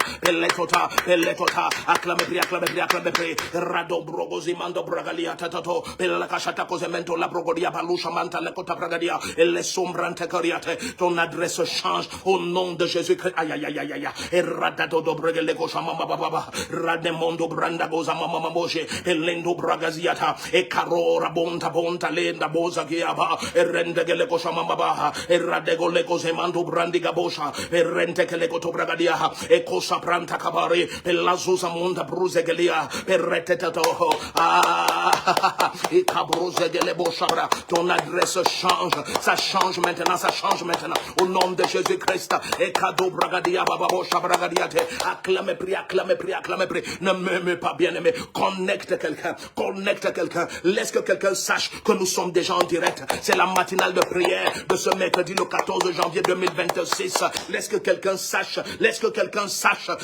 acclame pri, acclame pri, rado brogozi mando bragalia tatato, pela cachata cosemento la brogodia balusha manta le cota bragadia, et les sombrante cariate, ton adresse change au nom de Jésus-Christ. Aïe aïe aïe aïe aïe, et radato do bregele gosha mama baba, rademondo branda goza mama moje, et lendo bragaziata, et carora bonta bonta lenda boza giaba, et rende gele gosha mama baba, et radego le cosemando brandi gabosha, et rente che le coto bragadia, et cosa pranta cabari, et la zuza monda bruzegelia, et retetato, et cabruzegele boshabra, ton adresse change, ça change maintenant, ça change maintenant, au nom de Jésus-Christ, et cadeau bragadia, baba bosha bragadiate, acclame, prie, ne me pas bien aimé, connecte quelqu'un, laisse que quelqu'un sache que nous sommes déjà en direct, c'est la matinale de prière de ce mercredi le 14 janvier 2026, laisse que quelqu'un sache,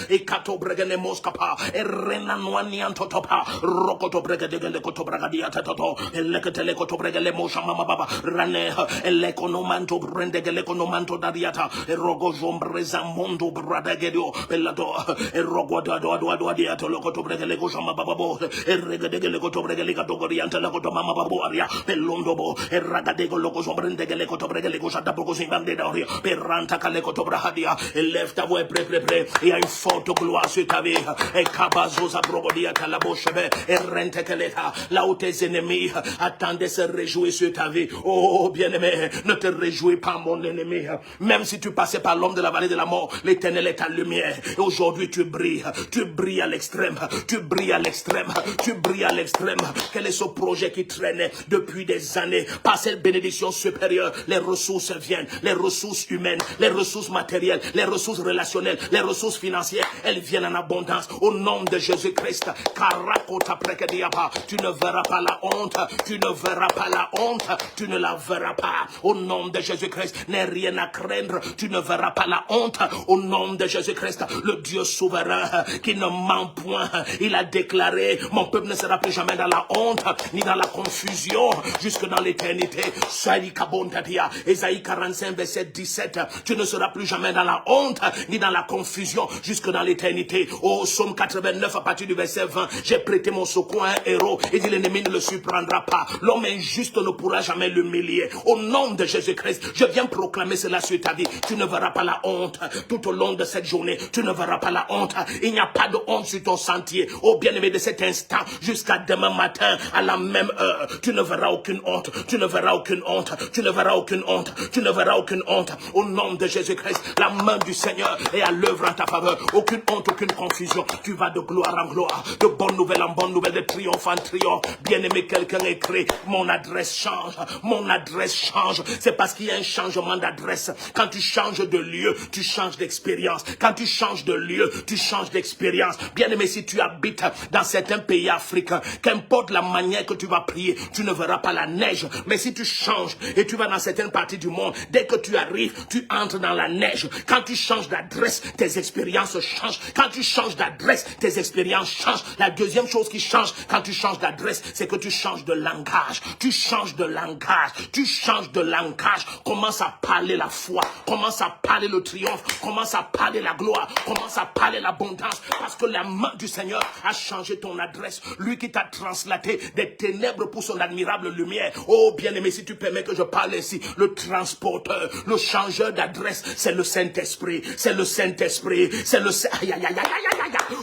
et kato bregene moskapa, et rena noani antotopa, rokoto bregede koto bragadia tatoto, et leketele koto bregele mosha mama baba, rane, et lekonomanto brendege lekonomanto dariata, et rogo jombreza mondo bradagedio, et lato, et rogo doa diato lokoto bregele gosha mama babo, et regede koto bregele kato gorianta lokoto mama babo aria, et londobo, et ragadego loko jombrendege koto bregele gosha daboko zimbande daoria, et ranta kale koto brahadia, et lève ta voix près, il y a une forte gloire sur ta vie, et kabazosa brogodia talabochebe, et rente keleta, là où tes ennemis attendent de se réjouir sur ta vie. Oh bien-aimé, ne te réjouis pas mon ennemi, même si tu passais par l'homme de la vallée de la mort, l'Éternel est ta lumière, et aujourd'hui tu brilles à l'extrême, quel est ce projet qui traînait depuis des années, par cette bénédiction supérieure, les ressources viennent, les ressources humaines, les ressources matérielles, les ressources relationnelles, les ressources financières, elles viennent en abondance, au nom de Jésus-Christ, tu ne verras pas la honte, tu ne la verras pas, au nom de Jésus-Christ, n'aie rien à craindre, tu ne verras pas la honte, au nom de Jésus-Christ, le Dieu souverain, qui ne ment point, il a déclaré, mon peuple ne sera plus jamais dans la honte, ni dans la confusion, jusque dans l'éternité, Ésaïe 45 verset 17, tu ne seras plus jamais dans la honte, ni dans la confusion, jusque dans l'éternité. Au Psaume 89 à partir du verset 20, j'ai prêté mon secours à un héros, et dit l'ennemi ne le surprendra pas, l'homme injuste ne pourra jamais l'humilier. Au nom de Jésus-Christ, je viens proclamer cela sur ta vie, tu ne verras pas la honte, tout au long de cette journée, tu ne verras pas la honte, il n'y a pas de honte sur ton sentier, oh bien-aimé, de cet instant jusqu'à demain matin, à la même heure, tu ne verras aucune honte, au nom de Jésus-Christ, la main du Seigneur est à l'œuvre en ta faveur, aucune honte, aucune confusion, tu vas de gloire en gloire, de bonne nouvelle en bonne nouvelle, de triomphe en triomphe. Bien-aimé, quelqu'un écrit, mon adresse change, c'est parce qu'il y a un changement d'adresse. Quand tu changes de lieu, tu changes d'expérience. Quand tu changes de lieu, tu changes d'expérience. Bien-aimé, si tu habites dans certains pays africains, qu'importe la manière que tu vas prier, tu ne verras pas la neige. Mais si tu changes et tu vas dans certaines parties du monde, dès que tu arrives, tu entres dans la neige. Quand tu changes d'adresse, tes expériences changent. Quand tu changes d'adresse, tes expériences changent. La deuxième chose qui change quand tu changes d'adresse, c'est que tu changes de langage. Commence à parler la foi, commence à parler le triomphe, commence à parler la gloire, commence à parler l'abondance, parce que la main du Seigneur a changé ton adresse. Lui qui t'a translaté des ténèbres pour son admirable lumière. Oh bien-aimé, si tu permets que je parle ainsi, le transporteur, le changeur d'adresse, c'est le Saint-Esprit, aïe aïe aïe aïe aïe aïe.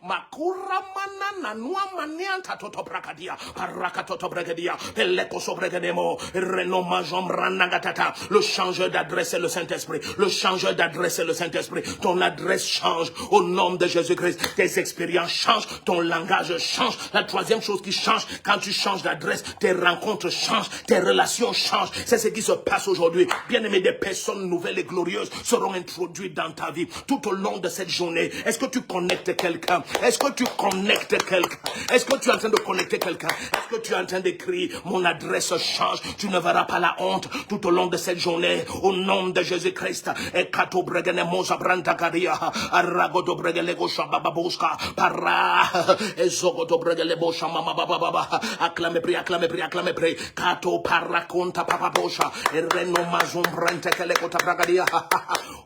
Makura manana noa manianta toto brakadia, paraka toto brakadia, peleko sobregademo, renoma jombranagatata. Le changeur d'adresse est le Saint-Esprit. Ton adresse change au nom de Jésus-Christ. Tes expériences changent, ton langage change. La troisième chose qui change, quand tu changes d'adresse, tes rencontres changent, tes relations changent. C'est ce qui se passe aujourd'hui. Bien-aimé, des personnes nouvelles et glorieuses seront introduites dans ta vie tout au long de cette journée. Est-ce que tu connectes quelqu'un? Est-ce que tu connectes quelqu'un? Est-ce que tu es en train de connecter quelqu'un? Est-ce que tu es en train d'écrire, mon adresse change, tu ne verras pas la honte tout au long de cette journée, au nom de Jésus-Christ. Et kato bregene moza branta karia, aragodo bregele gosha bababuska, para, ezogodo bregele bosha mama bababa, acclame pri, kato paraconta papabosha, et reno mazum brante kele kota bragadia,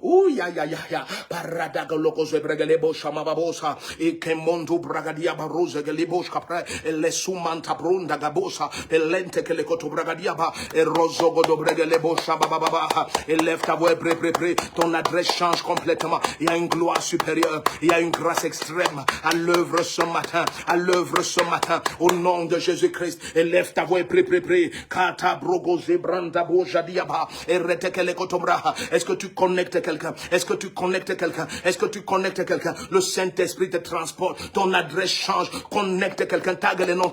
ouya ya, paradaga loko zwe bregele bosha mababosa, et kemondo bragadia barose gelibos capre et les sumanta brunda gabosa et lente que les koto bragadia ba et rozogo do bregele bosa baba élève ta voix pré ton adresse change complètement. Il y a une gloire supérieure, il y a une grâce extrême à l'œuvre ce matin, au nom de Jésus-Christ. Élève ta voix pré kata brogo zebranda boja diaba et retekele kotombra. Est-ce que tu connectes quelqu'un? Est-ce que tu connectes quelqu'un? Est-ce que tu connectes quelqu'un? Le Saint-Esprit te transporte, ton adresse change. Connecte quelqu'un, tag les noms.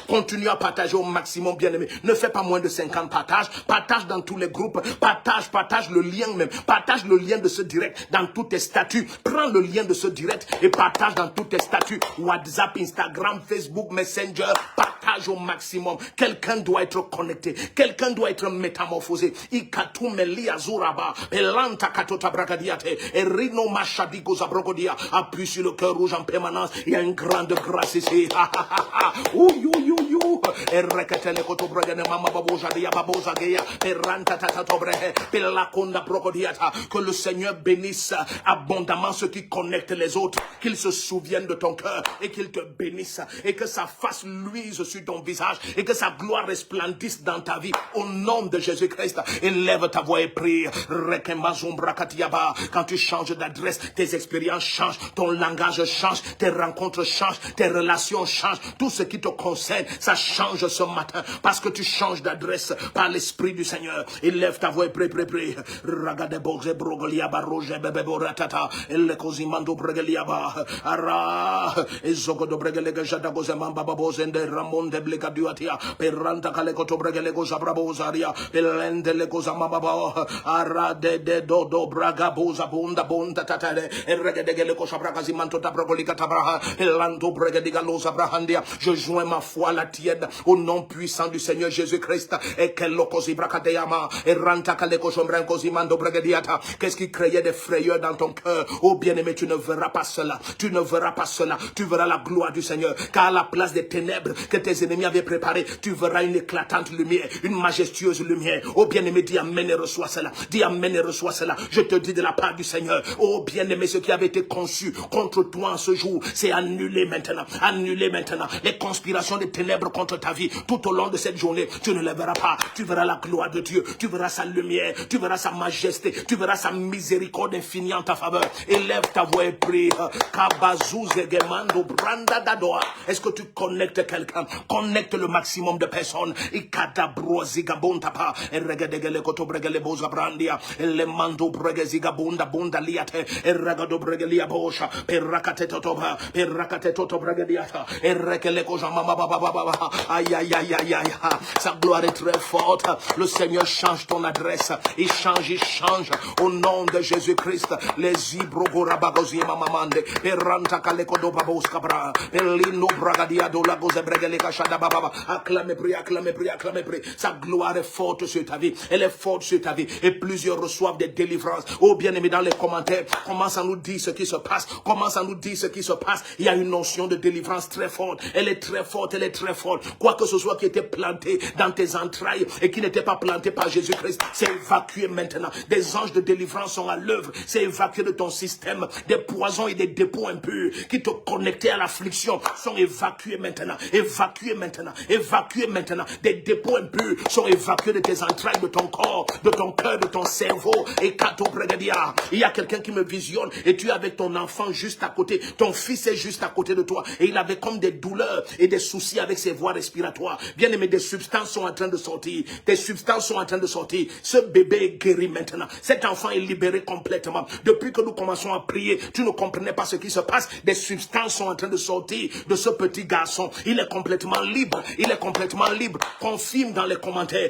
Continue à partager au maximum, bien-aimé. Ne fais pas moins de 50 partages. Partage dans tous les groupes. Partage le lien même. Partage le lien de ce direct dans tous tes statuts. Prends le lien de ce direct et partage dans tous tes statuts. WhatsApp, Instagram, Facebook, Messenger. Partage au maximum. Quelqu'un doit être connecté. Quelqu'un doit être métamorphosé. Appuie sur le cœur rouge en permanence. Il y a une grande grâce ici. Que le Seigneur bénisse abondamment ceux qui connectent les autres, qu'ils se souviennent de ton cœur et qu'ils te bénissent et que sa face luise sur ton visage et que sa gloire resplendisse dans ta vie. Au nom de Jésus-Christ, élève ta voix et prie. Quand tu changes d'adresse, tes expériences changent, ton langage change, tes rencontres changent, tes relations changent, tout ce qui te concerne, ça change ce matin parce que tu changes d'adresse par l'Esprit du Seigneur. Élève ta voix et prie. Ragade boxe brogolia baroje bebebo ratata elle cosimando bregeliaba ara ezoko do bregelega jada gozema baba bozende ramonde bligaduatia peranta kalekoto bregelego zabrabozaria pelende le gozama baba ara de do braga boza bonda tatale regedegele ko sabraga zimanto tabrogolika tabraha elando bregediga loza brahandia. Je joins ma foi à la tienne au nom puissant du Seigneur Jésus-Christ et que lokozibrakadeyama et ranta kaleko sombranko zimando bregediata. Qu'est-ce qui créait des frayeurs dans ton cœur? Oh bien-aimé, tu ne verras pas cela. Tu ne verras pas cela. Tu verras la gloire du Seigneur. Car à la place des ténèbres que tes ennemis avaient préparées, tu verras une éclatante lumière, une majestueuse lumière. Oh bien-aimé, dis amen et reçois cela. Dis amen et reçois cela. Je te dis de la part du Seigneur. Oh bien-aimé, ce qui avait été conçu contre toi en ce jour, c'est annulé maintenant. Annulé maintenant. Les conspirations des ténèbres contre ta vie, tout au long de cette journée, tu ne les verras pas. Tu verras la gloire de Dieu. Tu verras sa lumière. Tu verras sa majesté. Tu verras sa miséricorde infinie en ta faveur. Élève ta voix et prie. Est-ce que tu connectes quelqu'un? Connecte le maximum de personnes. Sa gloire est très forte. Le Seigneur change ton adresse. Il change au nom de Jésus-Christ. Les ibrogorabagozi mamamande peranta kalekodo babos kabra elino bragadia do la goze bregele kashada baba. Acclame prie. Sa gloire est forte sur ta vie. Elle est forte sur ta vie et plusieurs reçoivent des délivrances. Oh bien-aimé, dans les commentaires, commence à nous dire ce qui se passe. Il y a une notion de délivrance très forte. Elle est très forte. Quoi que ce soit qui était planté dans tes entrailles et qui n'était pas planté par Jésus-Christ, c'est évacué maintenant. Des anges de délivrance sont à l'œuvre. C'est évacué de ton système. Des poisons et des dépôts impurs qui te connectaient à l'affliction sont évacués maintenant. Des dépôts impurs sont évacués de tes entrailles, de ton corps, de ton cœur, de ton cerveau. Et il y a quelqu'un qui me visionne et tu es avec ton enfant juste à côté. Ton fils est juste à côté de toi et il avait comme des douleurs et des soucis avec ses voies respiratoires. Bien aimé, des substances sont en train de sortir. Ce bébé est guéri maintenant. Cet enfant est libéré complètement. Depuis que nous commençons à prier, tu ne comprenais pas ce qui se passe. Des substances sont en train de sortir de ce petit garçon. Il est complètement libre. Confirme dans les commentaires.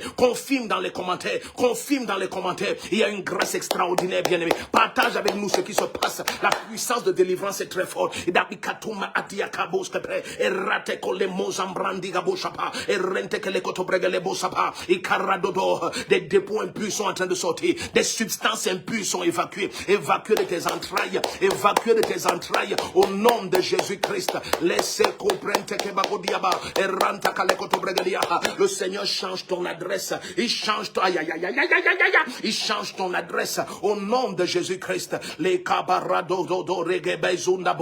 Il y a une grâce extraordinaire, bien-aimé. Partage avec nous ce qui se passe. La puissance de délivrance est très forte. Des dépôts impurs sont en train de sortir. Des substances impures sont évacuées de tes entrailles. Au nom de Jésus-Christ. Le Seigneur change ton adresse. Il change ton adresse au nom de Jésus-Christ. Les cabarado do regebezunda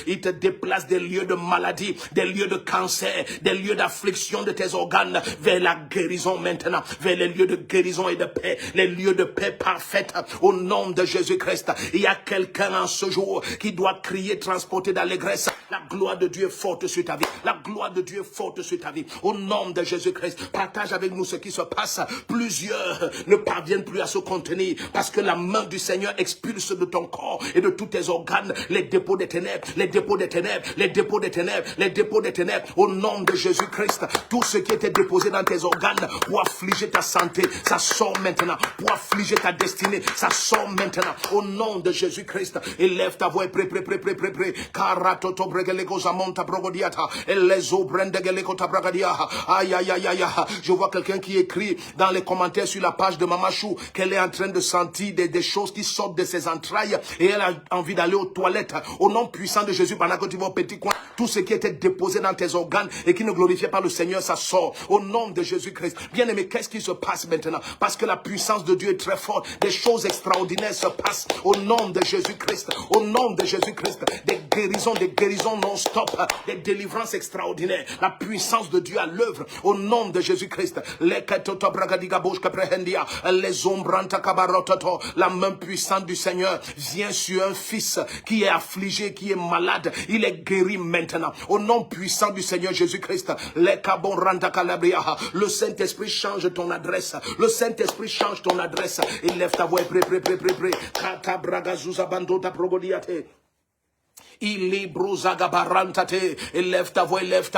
Il te déplace des lieux de maladie, des lieux de cancer, des lieux d'affliction de tes organes vers la guérison maintenant, vers les lieux de guérison et de paix, les lieux de paix parfaite au nom de Jésus-Christ. Il y a quelqu'un en ce jour qui doit crier, transporter d'allégresse. La gloire de Dieu est forte sur ta vie. La gloire de Dieu est forte sur ta vie. Au nom de Jésus-Christ, partage avec nous ce qui se passe. Plusieurs ne parviennent plus à se contenir parce que la main du Seigneur expulse de ton corps et de tous tes organes les dépôts des ténèbres, les dépôts des ténèbres, les dépôts des ténèbres, les dépôts des ténèbres. Au nom de Jésus-Christ, tout ce qui était déposé dans tes organes pour affliger ta santé, ça sort maintenant. Pour affliger ta destinée, ça sort maintenant. Au nom de Jésus-Christ, élève ta voix et prie. Karatoto bregelego zamonta brogodiata, elezo brendegeleko tabragadia. Aïe, aïe, aïe, aïe. Je vois quelqu'un qui écrit dans les commentaires sur la page de Mamachou qu'elle est en train de sentir des choses qui sortent de ses entrailles et elle a envie d'aller aux toilettes. Au nom puissant de Jésus, pendant que tu vas au petit coin, tout ce qui était déposé dans tes organes et qui ne glorifiait pas le Seigneur, ça sort. Au nom de Jésus-Christ. Bien aimé, qu'est-ce qui se passe maintenant? Parce que la puissance de Dieu est très forte. Des choses extraordinaires se passent au nom de Jésus-Christ. Au nom de Jésus-Christ. Des guérisons non-stop. Des délivrances extraordinaires. La puissance de Dieu à l'œuvre. Au nom de Jésus-Christ. La main puissante du Seigneur vient sur un fils qui est affligé, qui est malade. Il est guéri maintenant. Au nom puissant du Seigneur Jésus-Christ. Le Saint-Esprit change ton adresse. Le Saint-Esprit change ton adresse. Élève ta voix et prie. Kata braga zuzabando ta progodiate. Élève ta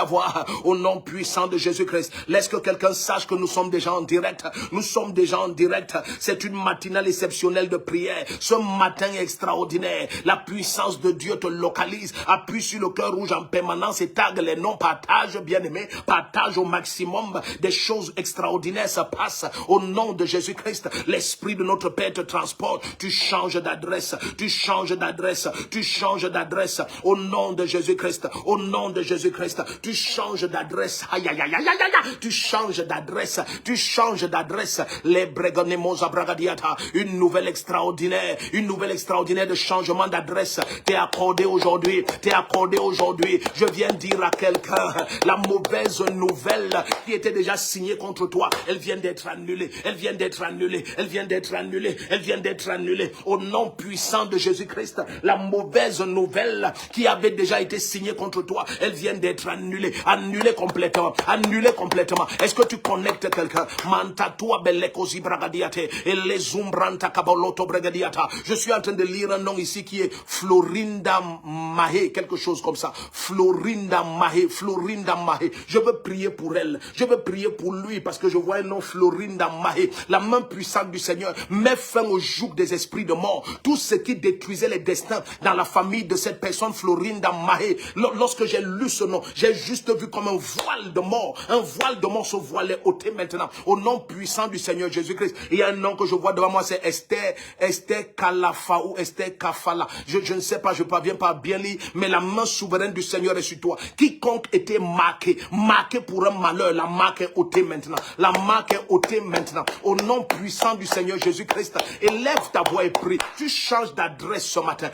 voix, au nom puissant de Jésus-Christ. Laisse que quelqu'un sache que nous sommes déjà en direct. Nous sommes déjà en direct. C'est une matinale exceptionnelle de prière. Ce matin extraordinaire, la puissance de Dieu te localise. Appuie sur le cœur rouge en permanence et tag les noms. Partage, bien-aimé. Partage au maximum. Des choses extraordinaires se passent au nom de Jésus-Christ. L'Esprit de notre Père te transporte. Tu changes d'adresse. Tu changes d'adresse. Tu changes d'adresse. Au nom de Jésus-Christ, au nom de Jésus-Christ, tu changes d'adresse. Aïe, aïe, aïe, aïe, aïe, tu changes d'adresse, tu changes d'adresse. Les bregonemos abragadiata, une nouvelle extraordinaire de changement d'adresse t'est accordée aujourd'hui, Je viens dire à quelqu'un, la mauvaise nouvelle qui était déjà signée contre toi, elle vient d'être annulée, Au nom puissant de Jésus-Christ, la mauvaise nouvelle qui avait déjà été signée contre toi, elle vient d'être annulée complètement. Est-ce que tu connectes quelqu'un? Je suis en train de lire un nom ici qui est Florinda Mahé, quelque chose comme ça. Florinda Mahé. Je veux prier pour elle, je veux prier pour lui parce que je vois un nom Florinda Mahé. La main puissante du Seigneur met fin au joug des esprits de mort. Tout ce qui détruisait les destins dans la famille de cette personne, Florinda Mahé. Lorsque j'ai lu ce nom, j'ai juste vu comme un voile de mort. Un voile de mort se voilait ôté maintenant. Au nom puissant du Seigneur Jésus-Christ. Il y a un nom que je vois devant moi, c'est Esther Kalafa ou Esther Kafala. Je ne sais pas, je ne parviens pas à bien lire, mais la main souveraine du Seigneur est sur toi. Quiconque était marqué pour un malheur, la marque est ôtée maintenant. Au nom puissant du Seigneur Jésus-Christ, élève ta voix et prie. Tu changes d'adresse ce matin.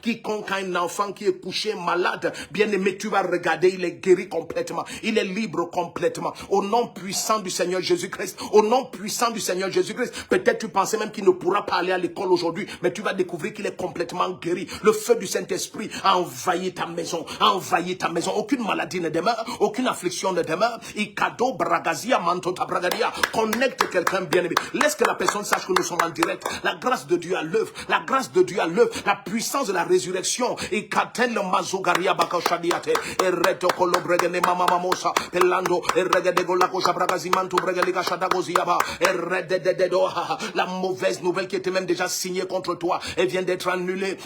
Quiconque a un enfant qui est couché malade, bien aimé, tu vas regarder, il est guéri complètement. Il est libre complètement. Au nom puissant du Seigneur Jésus-Christ. Peut-être tu pensais même qu'il ne pourra pas aller à l'école aujourd'hui, mais tu vas découvrir qu'il est complètement guéri. Le feu du Saint-Esprit a envahi ta maison. Aucune maladie ne demeure, aucune affliction ne demeure. Ikado bragazia mantota bragadia. Connecte quelqu'un, bien aimé. Laisse que la personne sache que nous sommes en direct. La grâce de Dieu à l'œuvre. La puissance de la résurrection. Et katel mazogaria bakashadiate. Et reto kolobregene mama mamosa. Pelando. Et regede golako shabragazimantu bregeliga shadagoziaba. Et redededo. La mauvaise nouvelle qui était même déjà signée contre toi. Elle vient d'être annulée.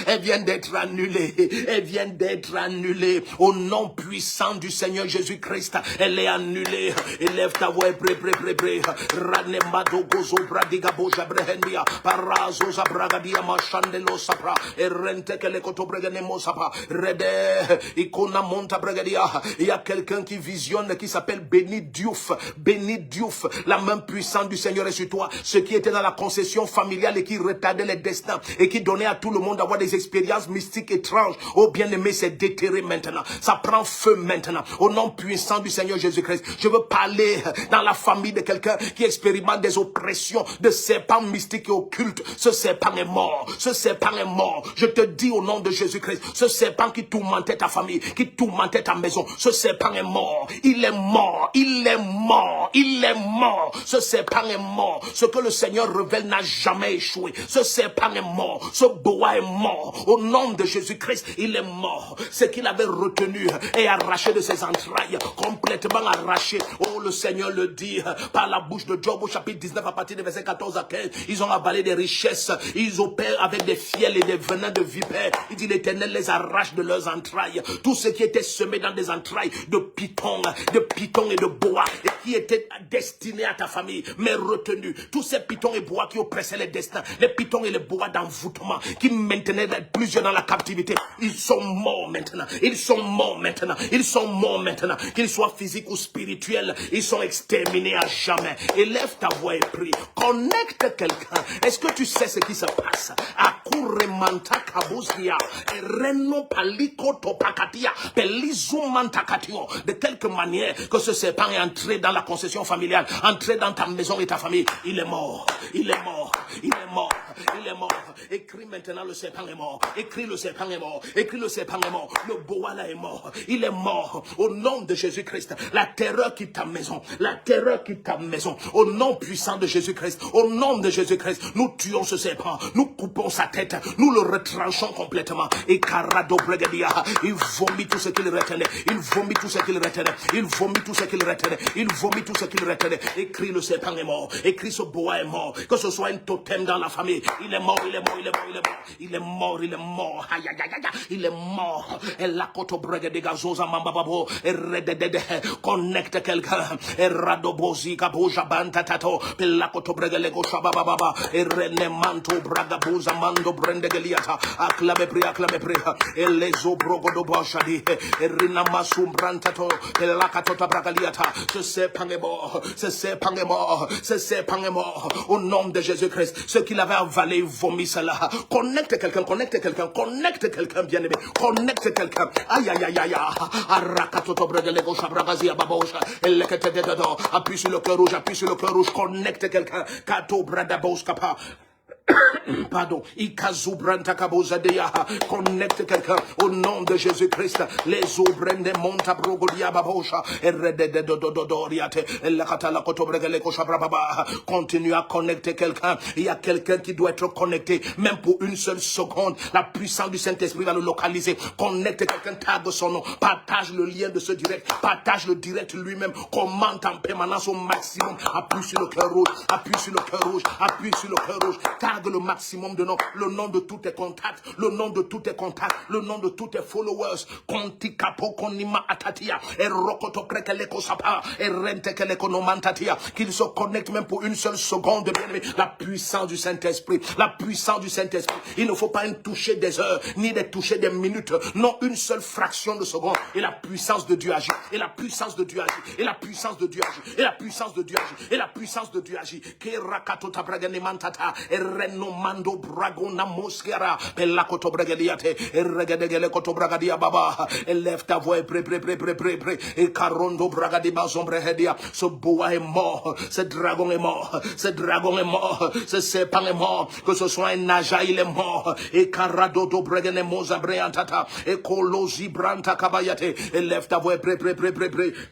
Elle vient d'être annulée. Elle vient d'être annulée. Au nom puissant du Seigneur Jésus-Christ, elle est annulée. Élève ta voix et prie. Ranemado gozo bradiga boja brehendia. Parazo zabragadia machandelo sapra. Erente kele kotobregane mosapa. Rede ikona monta bregadia. Il y a quelqu'un qui visionne, qui s'appelle Béni Diouf. Béni Diouf. La main puissante du Seigneur est sur toi. Ceux qui étaient dans la concession familiale et qui retardaient les destins et qui donnaient à tout le monde d'avoir des expériences mystiques étranges. Oh bien-aimé, c'est déterré maintenant. Ça prend feu maintenant. Au nom puissant du Seigneur Jésus-Christ. Je veux parler dans la famille de quelqu'un qui expérimente des oppressions, de serpents mystiques et occultes. Ce serpent est mort. Ce serpent est mort. Je te dis au nom de Jésus-Christ, ce serpent qui tourmentait ta famille, qui tourmentait ta maison, ce serpent est mort. Il est mort. Il est mort. Il est mort. Ce serpent est mort. Ce que le Seigneur révèle n'a jamais échoué. Ce serpent est mort. Ce boa est mort. Au nom de Jésus-Christ, il est mort. Ce qu'il avait retenu et arraché de ses entrailles, complètement arraché. Oh, le Seigneur le dit par la bouche de Job au chapitre 19 à partir des versets 14 à 15. Ils ont avalé des richesses. Ils opèrent avec des fiels et des venins de vipères. Il dit l'Éternel les arrache de leurs entrailles. Tout ce qui était semé dans des entrailles de python et de bois et qui était destiné à ta famille, mais retenu. Tous ces pythons et bois qui oppressaient les destins, les pythons et les bois d'envoûtement qui maintenaient plusieurs dans la captivité, ils sont morts maintenant. Ils sont morts maintenant. Ils sont morts maintenant. Qu'ils soient physiques ou spirituels, ils sont exterminés à jamais. Élève ta voix et prie. Connecte quelqu'un. Est-ce que tu sais ce qui se passe? Akuremanta kabuzia, ereno paliko topakatia, pelizumanta katio. De quelque manière que ce serpent est entré dans la concession familiale, entré dans ta maison et ta famille, il est mort. Il est mort. Il est mort. Il est mort. Écris maintenant, le serpent est mort. Écris, le serpent est mort. Écris, le serpent est mort. Le boa là est mort. Il est mort. Au nom de Jésus-Christ, la terreur quitte ta maison. La terreur quitte ta maison. Au nom puissant de Jésus-Christ. Au nom de Jésus-Christ, nous tuons ce serpent. Nous coupons sa tête. Nous le retranchons complètement. Et Karado Bregadia, il vomit tout ce qu'il retenait. Il vomit tout ce qu'il retenait. Il vomit tout ce qu'il retenait. Il vomit tout ce qu'il retenait. Écris, le serpent est mort. Écris, ce boa est mort. Que ce soit un totem dans la famille. Il est mort, il est mort, il est mort, il est mort. Il est mort, il est mort. Aïe, aïe, aïe, aïe. Il est mort. Et la koto brega de gazoza mambababo. Et rededede. Connecte quelqu'un. Et radobozi kaboja bantatato. Et la koto brega lego shabababa. Et rene manto braga boza mando brende geliata. Acclame pri. Et les obrogo do boshadi. Et rina masum brantato. Et la katota bragaliata. Ce serpent est mort. Ce serpent est mort. Ce serpent est mort. Au nom de Jésus-Christ. Ce qu'il avait avalé, vomit cela. Connecte quelqu'un, connecte quelqu'un, connecte quelqu'un, bien-aimé. Connecte quelqu'un. Aïe, aïe, aïe, aïe. Arakatotobre de l'ego shabragazia babosha. Appuie sur le cœur rouge, appuie sur le cœur rouge. Connecte quelqu'un. Kato bradabos kapa. Pardon, connecte quelqu'un au nom de Jésus-Christ. Les eaux brende monta brogodia babosha. Continue à connecter quelqu'un. Il y a quelqu'un qui doit être connecté, même pour une seule seconde. La puissance du Saint-Esprit va le localiser. Connecte quelqu'un, tag son nom, partage le lien de ce direct, partage le direct lui-même, commente en permanence au maximum. Appuie sur le cœur rouge, appuie sur le cœur rouge, appuie sur le cœur rouge. Tag le maximum de noms, le nom de tous tes contacts, le nom de tous tes contacts, le nom de tous tes followers. Conti capo konima atatia, et rokoto prekeleko sapa, et rente keleko nomantatia, qu'ils se connectent même pour une seule seconde, bien aimé. La puissance du Saint-Esprit, la puissance du Saint-Esprit. Il ne faut pas un toucher des heures, ni des toucher des minutes, non, une seule fraction de seconde. Et la puissance de Dieu agit, et la puissance de Dieu agit, et la puissance de Dieu agit, et la puissance de Dieu agit, et la puissance de Dieu agit. Kerakato tabragane mantata, et reno mando bragona moskera, pella koto bragadiate, et regedegele koto bragadia baba. Élève ta voix et pré, et carondo bragadi bazombre. Ce boa est mort, ce dragon est mort, ce dragon est mort, ce serpent est mort, que ce soit un naja, il est mort. Et carado do bregene moza breantata, et kolosi branta kabayate. Élève ta voix, pré,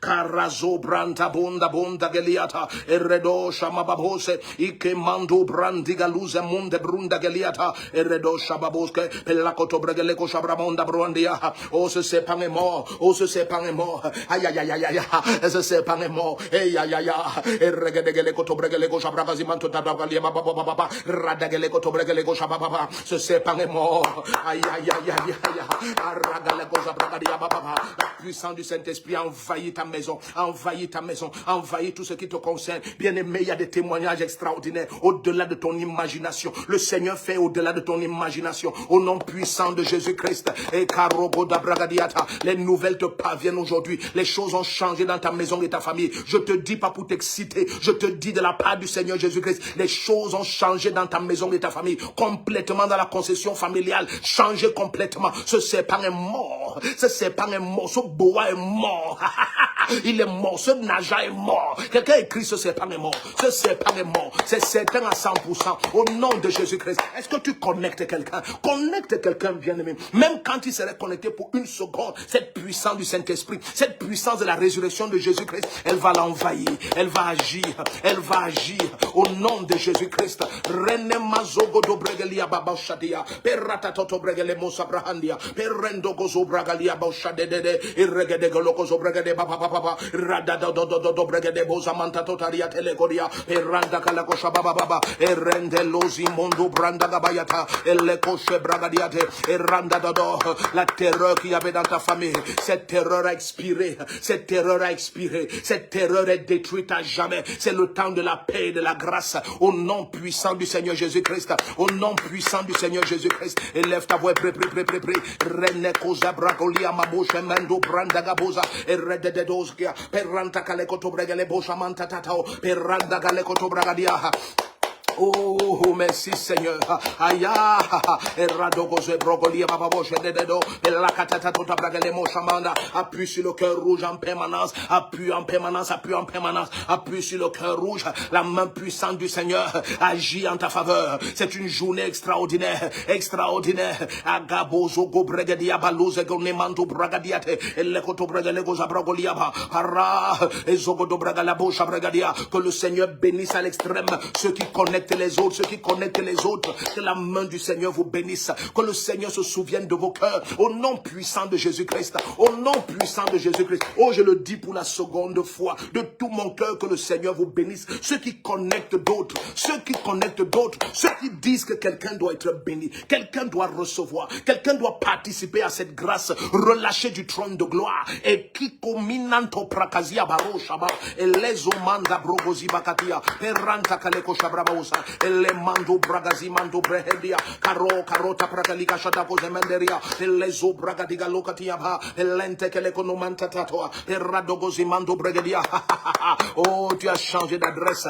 carazo branta bonda geliata, et redo shamababose, ike mando brandigaluze zemunde brunda geliata, eredo shababoske, pelakoto bregeleko shabramonda bruandia. Oh, ce serpent est mort. Oh, ce serpent est mort. Aïe, aïe, aïe, aïe, aïe. Ce serpent est mort. Aïe, aïe, aïe, aïe. Eregedegeleko to bregeleko shabragazimanto tabagalia baba. Radageleko to bregeleko shababa. Ce serpent est mort. Aïe, aïe, aïe, aïe, aïe. Aragaleko shabragadia baba. La puissance du Saint-Esprit envahit ta maison. Envahit ta maison. Envahit tout ce qui te concerne. Bien-aimé, il y a des témoignages extraordinaires au-delà de ton imagination. Le Seigneur fait au-delà de ton imagination. Au nom puissant de Jésus-Christ. Et Karogoda Bragadiata, les nouvelles te parviennent aujourd'hui. Les choses ont changé dans ta maison et ta famille. Je te dis pas pour t'exciter. Je te dis de la part du Seigneur Jésus-Christ. Les choses ont changé dans ta maison et ta famille. Complètement dans la concession familiale. Changé complètement. Ce serpent est mort. Ce serpent est mort. Ce boa est mort. Il est mort. Ce naja est mort. Quelqu'un écrit ce serpent est mort. Ce serpent est mort. C'est certain à 100%. Au nom de Jésus-Christ. Est-ce que tu connectes quelqu'un? Connecte quelqu'un, bien-aimé. Même quand il serait connecté pour une seconde, cette puissance du Saint-Esprit, cette puissance de la résurrection de Jésus-Christ, elle va l'envahir. Elle va agir. Elle va agir. Au nom de Jésus-Christ. Rene mazogo do bregelia baba shadia. Perrata toto bregele mosa brahandia. Perrendo gozo bragalia baushadede. Irregede golokozo bregede baba baba. Radada do bregede boza manta totaria telegoria. Perranda kalakosha baba baba. Errende lozi mondo branda gabayata. Elle coche bragadiate. Erranda dodo. La terreur qu'il y avait dans ta famille. Cette terreur a expiré. Cette terreur a expiré. Cette terreur est détruite à jamais. C'est le temps de la paix et de la grâce. Au nom puissant du Seigneur Jésus-Christ. Au nom puissant du Seigneur Jésus-Christ. Élève ta voix, pré. Rene koza bragolia maboshe mendo branda gaboza. Errede de doskia. Perranta kalekoto bregele bosha manta tatao. Perranda kalekoto bragadia. Oh, merci Seigneur. Aya, eradogoze brogolia bababoshe dedo, la katata tota bragale mo chamanda, appuie sur le cœur rouge en permanence, appuie en permanence, appuie sur le cœur rouge, la main puissante du Seigneur agit en ta faveur. C'est une journée extraordinaire. Agabozo go bregadia baluze go nemanto bragadiate, elle koto bragale go zabrogolia ba, para, ezogo do bragala bosha bragadia, que le Seigneur bénisse à l'extrême ceux qui connectent les autres, que la main du Seigneur vous bénisse, que le Seigneur se souvienne de vos cœurs, au nom puissant de Jésus-Christ, au nom puissant de Jésus-Christ. Oh, je le dis pour la seconde fois, de tout mon cœur, que le Seigneur vous bénisse, ceux qui connectent d'autres, ceux qui disent que quelqu'un doit être béni, quelqu'un doit recevoir, quelqu'un doit participer à cette grâce relâchée du trône de gloire, et qui cominanto prakazia baro shaba, et les omanda brogozi bakatia, peranta kaleko shabrabausa, elle mando bragazi mando brehedia, karota prakalika shatako zemenderia, elle zo bragadiga lokatia ba, lente kelekonomanta tatoa, radogozi mando bregedia. Oh, tu as changé d'adresse,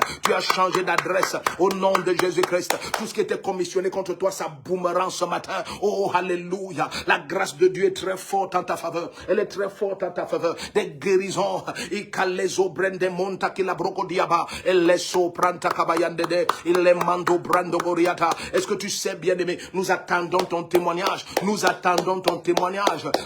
au nom de Jésus-Christ. Tout ce qui était commissionné contre toi, ça boomerang ce matin. Oh, alléluia. La grâce de Dieu est très forte en ta faveur. Elle est très forte en ta faveur. Des guérisons. Ikalezo brende monta kila brokodiaba. Elle so pranta kabayandede. Il les mando brando goriata. Est-ce que tu sais, bien-aimé, nous attendons ton témoignage.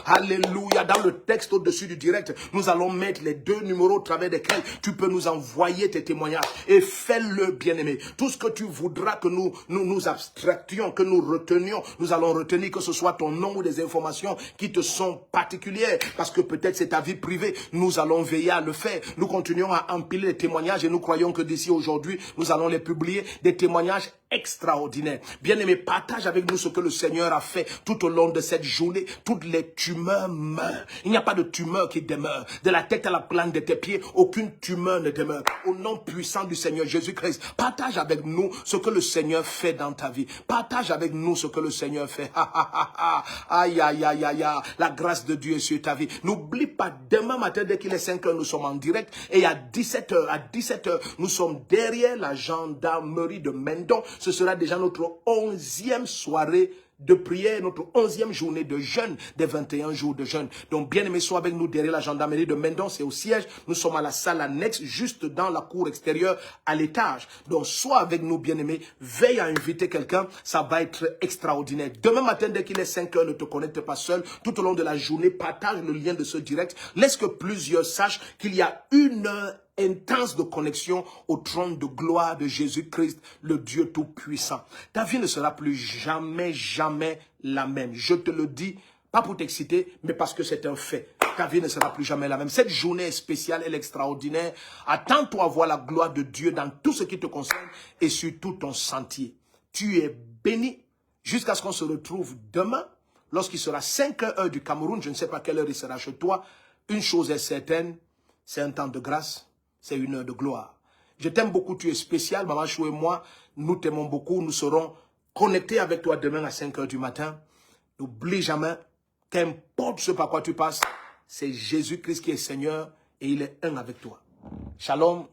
Alléluia. Dans le texte au-dessus du direct, nous allons mettre les 2 numéros au travers desquels tu peux nous envoyer tes témoignages. Et fais-le, bien-aimé. Tout ce que tu voudras que nous abstractions, que nous retenions, nous allons retenir, que ce soit ton nom ou des informations qui te sont particulières. Parce que peut-être c'est ta vie privée. Nous allons veiller à le faire. Nous continuons à empiler les témoignages et nous croyons que d'ici aujourd'hui, nous allons les publier. Des témoignages extraordinaires. Bien-aimé, partage avec nous ce que le Seigneur a fait tout au long de cette journée. Toutes les tumeurs meurent. Il n'y a pas de tumeur qui demeure. De la tête à la plante de tes pieds, aucune tumeur ne demeure. Au nom puissant du Seigneur Jésus-Christ, partage avec nous ce que le Seigneur fait dans ta vie. Partage avec nous ce que le Seigneur fait. Aïe, aïe, aïe, aïe, aïe. La grâce de Dieu est sur ta vie. N'oublie pas, demain matin, dès qu'il est 5 heures, nous sommes en direct. Et à 17h, nous sommes derrière la gendarmerie de Mendon. Ce sera déjà notre 11e soirée de prière, notre 11e journée de jeûne, des 21 jours de jeûne. Donc, bien aimé, sois avec nous derrière la gendarmerie de Mendon, c'est au siège. Nous sommes à la salle annexe, juste dans la cour extérieure, à l'étage. Donc, sois avec nous, bien aimé. Veille à inviter quelqu'un, ça va être extraordinaire. Demain matin, dès qu'il est 5 heures, ne te connecte pas seul. Tout au long de la journée, partage le lien de ce direct. Laisse que plusieurs sachent qu'il y a 1 heure intense de connexion au trône de gloire de Jésus-Christ, le Dieu Tout-Puissant. Ta vie ne sera plus jamais, jamais la même. Je te le dis, pas pour t'exciter, mais parce que c'est un fait. Ta vie ne sera plus jamais la même. Cette journée est spéciale, elle est extraordinaire. Attends-toi à voir la gloire de Dieu dans tout ce qui te concerne et sur tout ton sentier. Tu es béni jusqu'à ce qu'on se retrouve demain, lorsqu'il sera 5 heures du Cameroun. Je ne sais pas quelle heure il sera chez toi. Une chose est certaine, c'est un temps de grâce, c'est une heure de gloire. Je t'aime beaucoup, tu es spécial. Maman Chou et moi, nous t'aimons beaucoup. Nous serons connectés avec toi demain à 5 heures du matin. N'oublie jamais, qu'importe ce par quoi tu passes, c'est Jésus-Christ qui est Seigneur et il est un avec toi. Shalom.